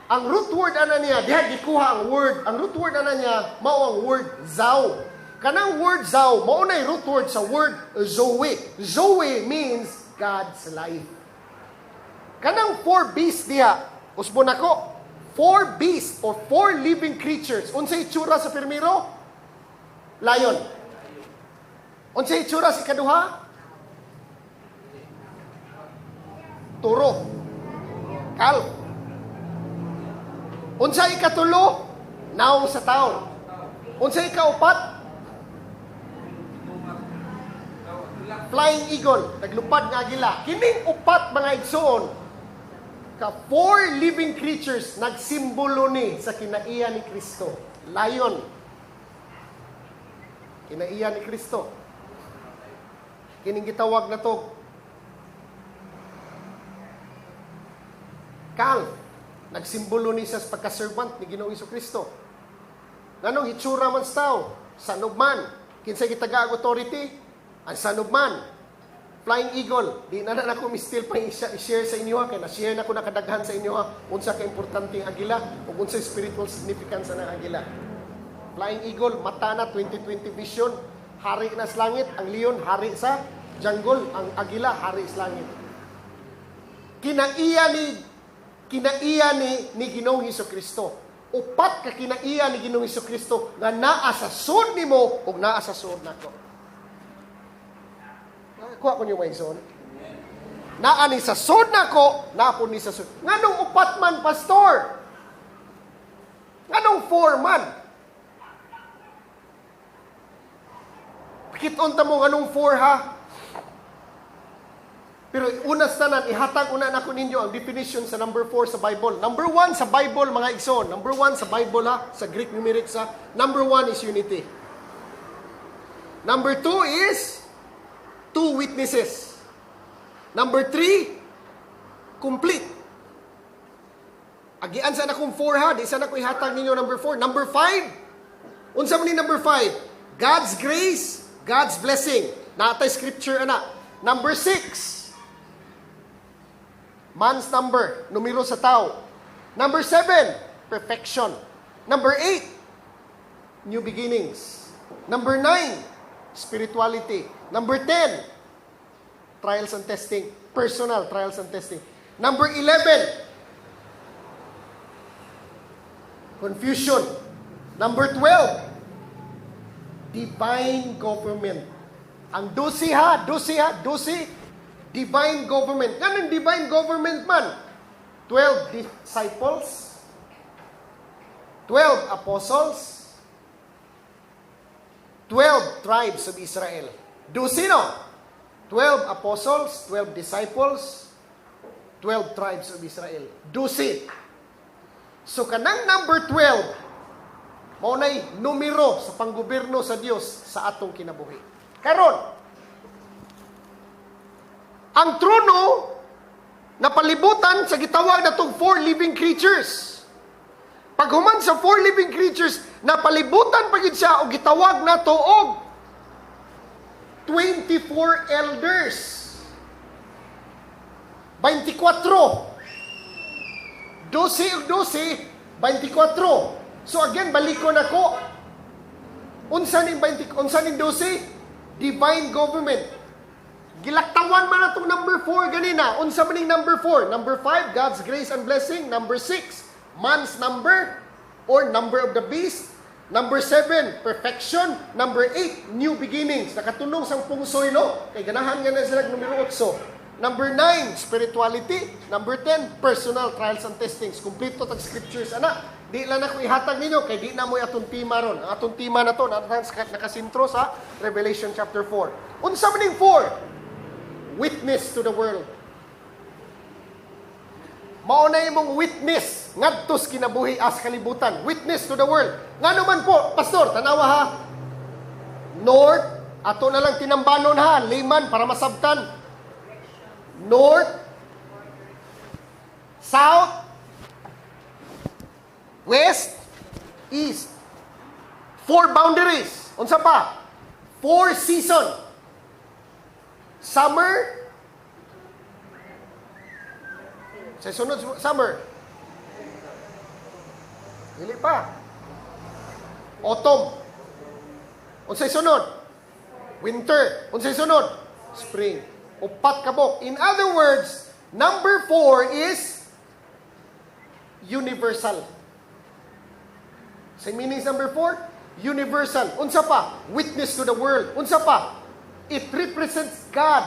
Ang root word ana niya, diha gikuha ang word. Ang root word ana niya mao ang word zao. Kanang word zao mao nay root word sa word zoe. Zoe means God's life. Kanang four beasts diha, usbon ako. Four beasts or four living creatures. Unsay itsura sa pirmiro? Lion. Unsay itsura sa ikaduha? Turo. Calf. Unsay ikatulo? Naong sa taon. Unsay ikaupat? Flying eagle, naglupad nga agila. Kining upat mga igsoon, ka four living creatures nagsimbolo ni sa kinaiya ni Kristo. Lion. Kinaiya ni Kristo. Kining gitawag na to calf. Nagsimbolo ni sa pagka-servant ni Ginoong Kristo. Nganong hitsura man sa tao? Son of man. Kinsay gitagaag authority? Ang Son of Man. Flying eagle. Di na ako mistil pa i-share sa inyo kaya na-share na ko nakadaghan sa inyo unsa ka importante ang agila o unsa spiritual significance ng agila. Flying eagle, mata na 20/20 vision, hari na sa langit, ang leon hari sa jungle, ang agila hari sa langit. Kinaiya ni Ginoong Hesukristo. Upat ka kinaiya ni Ginoong Hesukristo nga naa sa sud nimo ug naa sa sud nako. Kuha ko niyo may son. Naa ni sa sud nako, naa po ni sa sud. Nganong upat man, pastor? Nganong four man? Kiton ta mo nganong four ha? Pero unas tanan, ihatag una na ko ninyo ang definition sa number 4 sa Bible. Number 1 sa Bible, mga igsoon. Number 1 sa Bible ha, sa Greek numerics ha. Number 1 is unity. Number 2 is two witnesses. Number 3, complete. Agian sa na kong 4 ha, di sana ko ihatag ninyo number 4. Number 5, unsa man ni number 5? God's grace, God's blessing. Naatay scripture ana. Number 6, man's number, numero sa tao. Number 7, perfection. Number 8, new beginnings. Number 9, spirituality. Number 10, trials and testing. Personal trials and testing. Number 11, confusion. Number 12, divine government. Ang dusi, divine government. Ganun divine government man. 12 disciples, 12 apostles, 12 tribes of Israel. Dusi no? 12 apostles, 12 disciples, 12 tribes of Israel. Dusi. So kanang number 12, maunay numero sa panggobyerno sa Dios sa atong kinabuhi. Karon, ang trono na palibutan sa gitawag na itong 4 living creatures. Pag human sa 4 living creatures, napalibutan pagid siya o gitawag na ito og 24 elders. 24. 12 ug 12, 24. So again, balikon ako. Unsa ning 12? Divine government. Gilaktawan man atong number 4 ganina. Unsa man ning number 4? Number 5, God's grace and blessing. Number 6, man's number or number of the beast. Number 7, perfection. Number 8, new beginnings. Nakatunong sang pungsoy, no? Kay ganahan nga na sila numero 8. Number 9, spirituality. Number 10, personal trials and testings. Kompleto tag scriptures, ana. Di lang ako ihatag ninyo, kay di na mo atong tema ron. Ang atong tema na to, nakasintro sa Revelation chapter 4. Unsa man ning 4? Witness to the world. Mauna imong witness ngadtos kinabuhi as kalibutan. Witness to the world. Ngano man po, pastor, tanawa ha. North, ato na lang tinambanon ha, liman para masabtan. North, south, west, east. 4 boundaries. Unsa pa? 4 season. Summer. Sa sunod, summer. Dili pa. Autumn. Unsay sunod? Winter. Unsay sunod? Spring. Upat kabok. In other words, number 4 is universal. Say meaning number 4? Universal. Unsa pa? Witness to the world. Unsa pa? It represents God.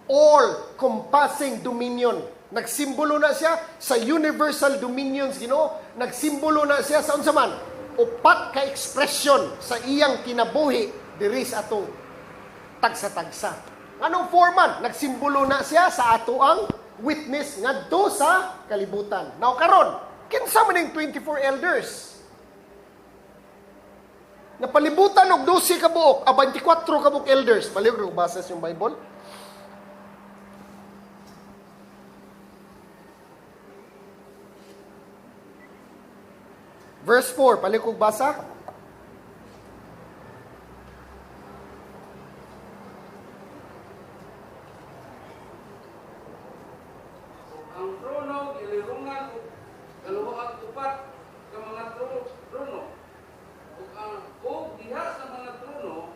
All-compassing dominion. Nagsimbolo na siya sa universal dominions, Ginoo. Nagsimbolo na siya sa unsa man? Upat ka expression sa iyang kinabuhi diri sa atong tagsa-tagsa. Anong forman? Nagsimbolo na siya sa ato ang witness ngadto sa kalibutan. Now karon, kinsa man ning 24 elders? Napalibutan og 12 ka buok, 24 ka buok elders. Baliw ko basa sa yung Bible. Verse 4, palikog basa. Ang trono gilirungan og kaluhoat upat ka mga trono. Ug diha sa mga trono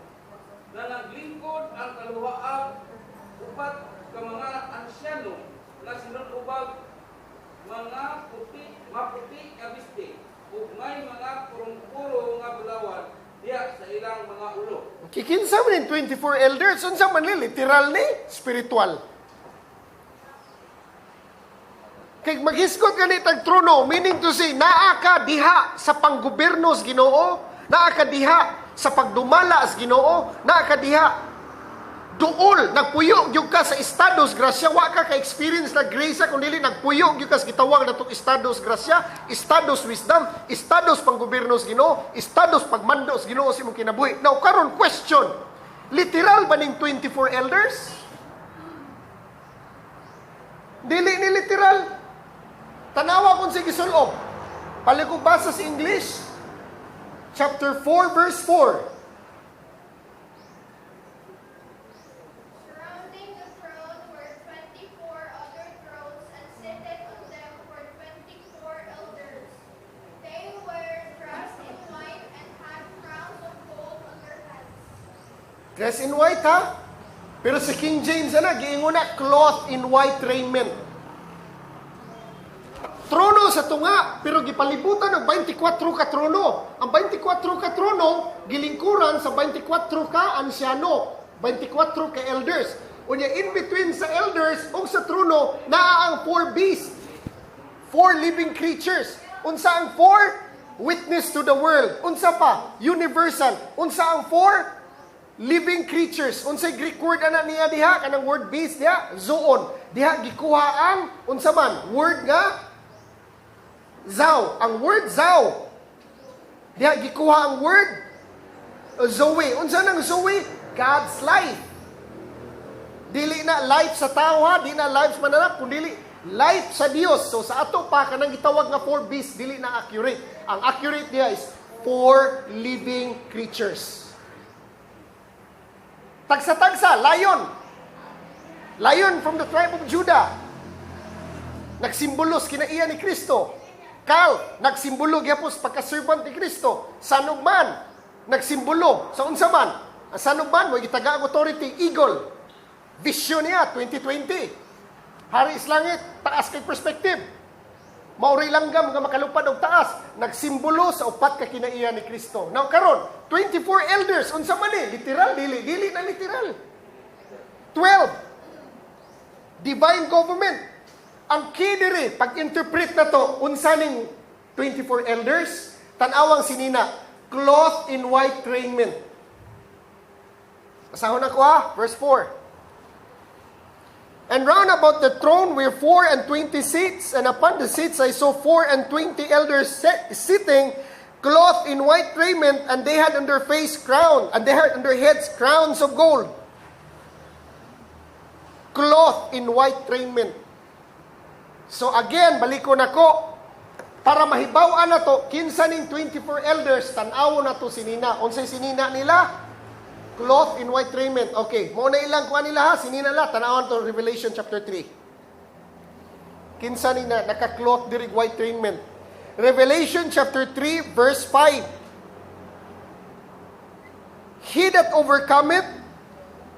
na naglingkod ang kaluhoat upat ka mga ansyano na sinulubag mga maputi nga biste ug may mga purong-puro nga bulawan diha sa ilang mga ulo. Kikinsa man yung 24 elders, unsa man literal ni spiritual. Kay maghisgot ganit ang trono, meaning to say, naa ka diha sa panggoberno sa Ginoo, naa ka diha sa pagdumala sa Ginoo, naa ka diha duol, nagpuyo gyud ka sa estados grasya, wa ka ka-experience na grace kundi nagpuyo gyud ka sa gitawag natong estados grasya, estados wisdom, estados panggoberno sa Ginoo, estados pagmando sa Ginoo sa imong kinabuhi. Now karon question, literal ba ning 24 elders? Dili ni literal. Tanawa kung sige sulob. Palikog basa sa English, chapter 4, verse 4. Surrounding the throne were 24 other thrones, and seated on them were 24 elders. They were dressed in white and had crowns of gold on their heads. Dress in white, ha? Pero sa King James, giingon na, cloth in white raiment. Trono sa tunga, pero gipalibutan ng 24 ka trono. Ang 24 ka trono, gilingkuran sa 24 ka ansyano, 24 ka elders. Unya, in between sa elders o sa trono, naa ang 4 beasts, 4 living creatures. Unsa ang 4? Witness to the world. Unsa pa? Universal. Unsa ang 4? Living creatures. Unsay Greek word ana niya diha? Kanang word beast diha? Zoon. Diha gikuha ang, unsa man? Word nga? Zao. Ang word zao. Diha gikuha ang word Zoe. Unsa nang Zoe? God's life. Dili na life sa tao ha, di na life sa mananap, kundi life sa Dios. So sa ato pa kanang gitawag nga 4 beasts, dili na accurate. Ang accurate diha is 4 living creatures. Tagsa-tagsa, lion. Lion from the tribe of Judah. Nagsimbolos kinaiya ni Kristo. Kal, nagsimbolo gyapos pagka-servant ni Kristo. Sanugman, nagsimbolo sa unsa man. Ang sanugman mo gitaga ang authority, eagle. Vision niya 2020. Hari is langit, taas kay perspective. Mauray langgam nga makalupad og taas, nagsimbolo sa upat ka kinaiya ni Kristo. Now karon, 24 elders unsa man ni? Literal dili na literal. 12. Divine government. Ang key diri, pag-interpret na to, unsa ning 24 elders, tanawang sinina, cloth in white raiment. Pasahon ako ha, verse 4. And round about the throne were 24 seats, and upon the seats I saw 24 elders sitting, clothed in white raiment, and they had on their face crown, and they had on their heads crowns of gold. Cloth in white raiment. So again, balikon ako, para mahibaw na to, kinsa ning 24 elders, tanaw na to sinina. Unsay sinina nila? Cloth in white raiment. Okay, mo na ilang kuha nila ha, sinina nila, tanawon to Revelation chapter 3. Kinsa nina, naka-cloth diri white raiment. Revelation chapter 3, verse 5. He that overcometh,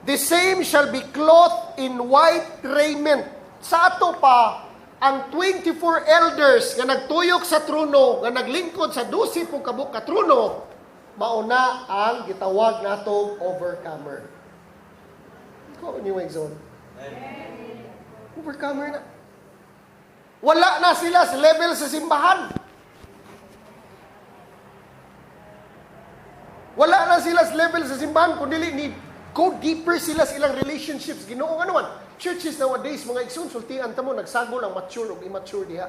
the same shall be clothed in white raiment. Sa ato pa, ang 24 elders nga nagtuyok sa trono, nga naglingkod sa 12 pong kabuk ka trono, mauna ang gitawag natong overcomer. Ikaw ni Wayzon. Overcomer na. Wala na sila sa level sa simbahan. Wala na sila sa level sa simbahan, kundi ni go deeper sila sa ilang relationships. Ginoo nga naman. Churches nowadays, mga igsoon, sultian tamo, nagsagol ang mature o immature diha.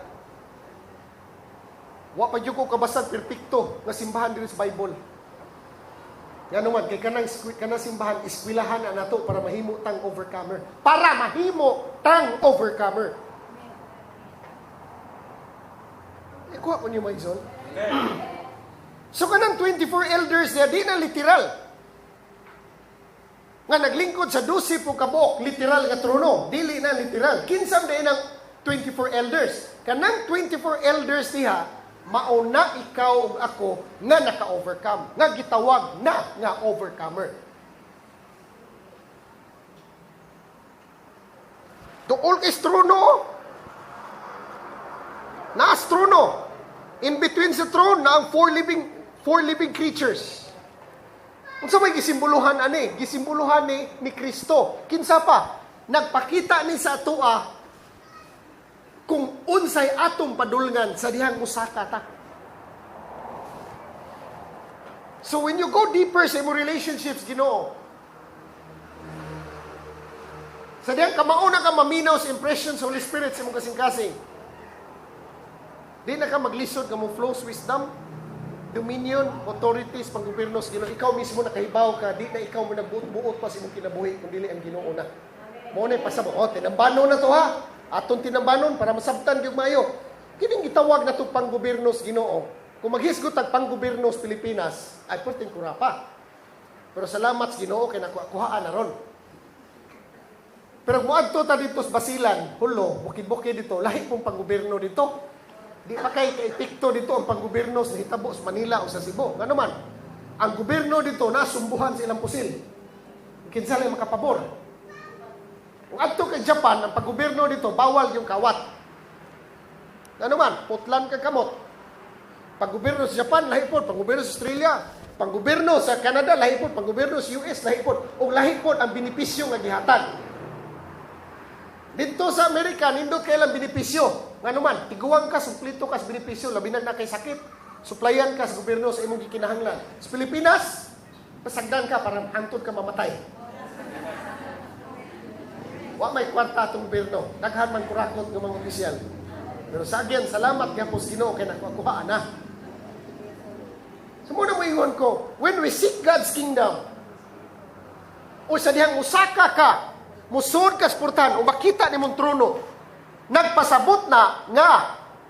Wa pa yung ko kabasag perpekto nga simbahan dito sa Bible. Nga naman, kay kanang simbahan, iskwilahan na nato para mahimo tang overcomer. Para mahimo tang overcomer. Ikuha ko niyo, Maizon. So kanang 24 elders niya, di na literal. Nga naglingkod sa 12 po kabuok, literal nga trono. Dili na literal. Kinsam na ng 24 elders. Kanang 24 elders niya, mauna ikaw ug ako nga naka-overcome. Nga gitawag na nga overcomer. Dool kay trono. Naas trono. In between sa throne na ang four living creatures. Unsa may gisimboluhan ani? Gisimboluhan ni Kristo. Kinsa pa? Nagpakita ni sa atua kung unsay atong padulngan sa dihang musaka ta. So when you go deeper sa imong relationships, Ginoo, sa dihang kamauna ka maminaw sa impressions sa Holy Spirit sa imong kasing-kasing, di na ka maglisod nga mo flows wisdom, dominion, authorities, panggobernos, Ginoo. Ikaw mismo nakahibaw ka, di na ikaw mo nagbuot pa sa imong kinabuhi, kundi ang Ginoo na. Mo na pasabot, tinambanon na to ha. Atong tinambanon para masabtan gyud maayo. Kining gitawag na to panggobernos, Ginoo. Kung maghisgot ang panggobernos Pilipinas, ay pwedeng kurapa. Pero salamat sa Ginoo kay nakuhaan na ron. Pero muadto ta dito sa Basilan, hulo, bukid-bukid dito, lahi pong panggoberno dito. Di pa kay epekto dito ang panggoberno sa hitabo sa Manila o sa Cebu. Nga naman, ang gobyerno dito nasumbuhan sa ilang pusil. Kinsa lang makapabor. Kung adto kay Japan, ang panggoberno dito, bawal yung kawat. Nga naman, putlan ka kamot. Panggoberno sa Japan, lahi po. Panggoberno sa Australia, panggoberno sa Canada, lahi po. Panggoberno sa US, lahi po. O lahi po ang benepisyo nga gihatag. Dito sa Amerika, nindot kay lang benepisyo. Nga naman, tiguang ka, suplito ka sa benepisyo, labi na kay sakit. Suplayan ka sa gobyerno sa imong gikinahanglan. Sa Pilipinas, pasagdan ka para hantod ka mamatay. Wa may kwarta atong gobyerno. Daghan man kurakot ng mga opisyal. Pero sa agyan, salamat nga po sa Ginoo kay nakuha na. So muna mo ingon ko, when we seek God's kingdom, o sa dihang musaka ka, musod ka sa purtahan, o makita ni mong trono, nagpasabot na nga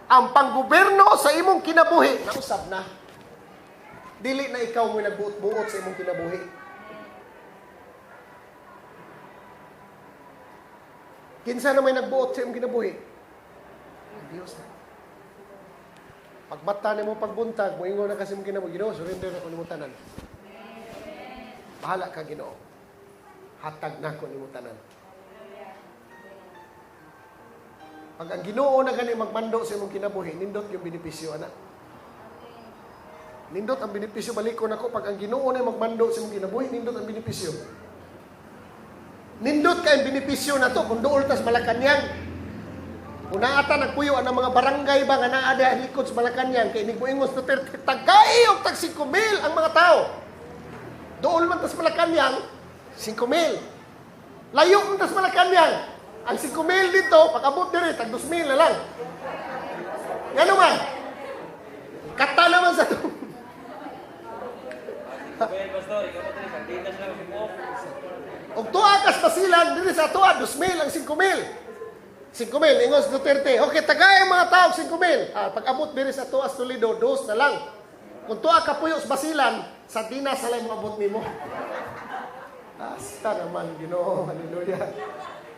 ang panggoberno sa imong kinabuhi, nausab na. Dili na ikaw mo nagbuot-buot sa imong kinabuhi. Kinsa na may nagbuot sa imong kinabuhi? Diyos na. Pagmata ni mo pagbuntag, moingon na kasi mong kinabuhi, Ginoo, surrender na ko ni mo tanan. Bahala ka, Ginoo. Hatag na ko ni mo tanan. Pag ang Ginoo na gani magmando sa imong kinabuhi, nindot yung benepisyo, anak. Nindot ang benepisyo, balik ko na ko. Pag ang Ginoo na magmando sa imong kinabuhi, nindot ang benepisyo. Nindot ka ang benepisyo na to, kung dool tas Malacanang. Kung naata nagpuyo ang mga barangay ba nga naada likod sa Malacanang, kay nigbuingos na tagay o tag 5,000 ang mga tao. Dool man tas Malacanang, 5,000. Layo man tas Malacanang. Ang 5,000 dito, pag-abot dito, tag 2,000 na lang. Nga naman, kata naman sa ito. Og tuwa kas Basilan, dito sa tuwa, 2,000 ang 5,000. 5,000, ingos Duterte. Okay, tagay ang mga tao, 5,000. Pag-abot dito sa tuwa, Toledo, 2 na lang. Kung tuwa ka puyo sa Basilan, sa Dinas, salay mo abot nimo. Basta naman, Ginoo, hallelujah.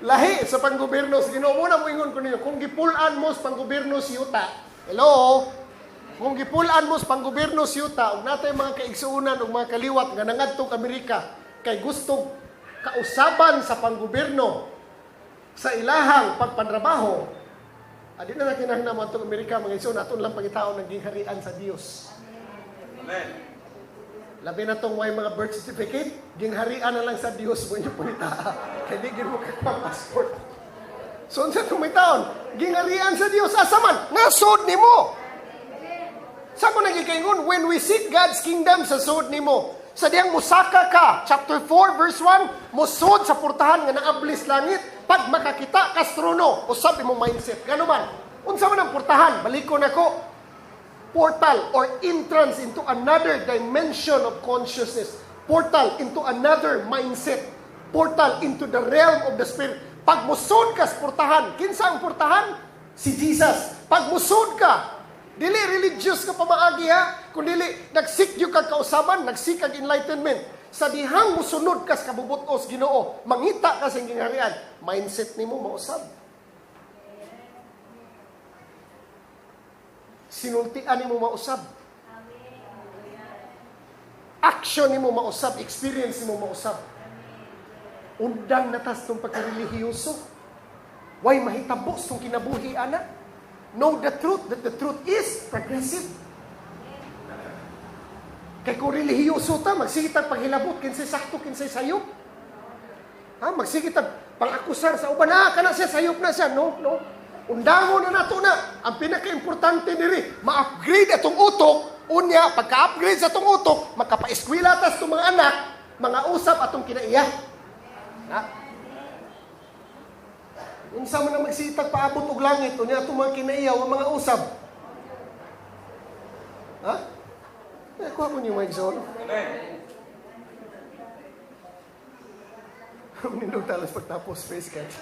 Lahi sa panggobyerno sa Ginoo. Muna mo ingon ko ninyo, kung gipulan mo sa panggobyerno si Yuta, hello, Kung gipulaan mo sa panggobyerno siyuta, ug natay mga kaigsuunan ug mga kaliwat nga nangadtong Amerika, kay gustong kausaban sa panggobyerno sa ilahang pagpanrabaho, adi na kinahanglan mo itong Amerika, mga igsoon, aton lang pangitaon ng gingharian sa Dios. Amen. Labi na itong may mga birth certificate, gingharian na lang sa Dios mo yung punita. Kaya di gin mo passport. So, sa tumitaon, gingharian sa Dios, asaman, nasod ni mo. Sa ko nagikaingon, when we seek God's kingdom sa sod ni mo, sa diyang musaka ka, chapter 4, verse 1, musod sa portahan nga naablis langit, pag makakita kas trono, usab mo mindset. Gano man? Unsa man ang portahan? Balikon ako. Portal or entrance into another dimension of consciousness. Portal into another mindset. Portal into the realm of the Spirit. Pag musod ka sa portahan, kinsa ang portahan? Si Jesus. Pag musod ka, dili religious ka pamaagi ha, kung dili nagsik yung kausaban, nagsik ang enlightenment. Sa dihang musunod ka sa kabubutos Ginoo, mangita ka sa gingharian, mindset nimo mausab. Sinultian nimo mausab. Action nimo mausab, experience nimo mausab. Undang natas tong pagkarelihiyoso. Way mahitabo tong kinabuhi ana. Know the truth, that the truth is progressive. Kay kung relihiyoso ta, magsigitag paghilabot kinsay sakto kinsay sayop. Ha, magsigitag pangakusar sa uban, kana siya sayop na siya. No. Undangon na nato na. Ang pinaka-importante diri, ma-upgrade atong utok. Unya, pagka-upgrade sa atong utok, magkapa-eskwela tas itong mga anak, mga usap atong kinaiya. Ha? Unsa man na magsitag paabot og langit, unya atong mga kinaiya o mga usap. Ha? Kuha ko niyo, Mike Zone. Nindog talas pagtapos, face catch.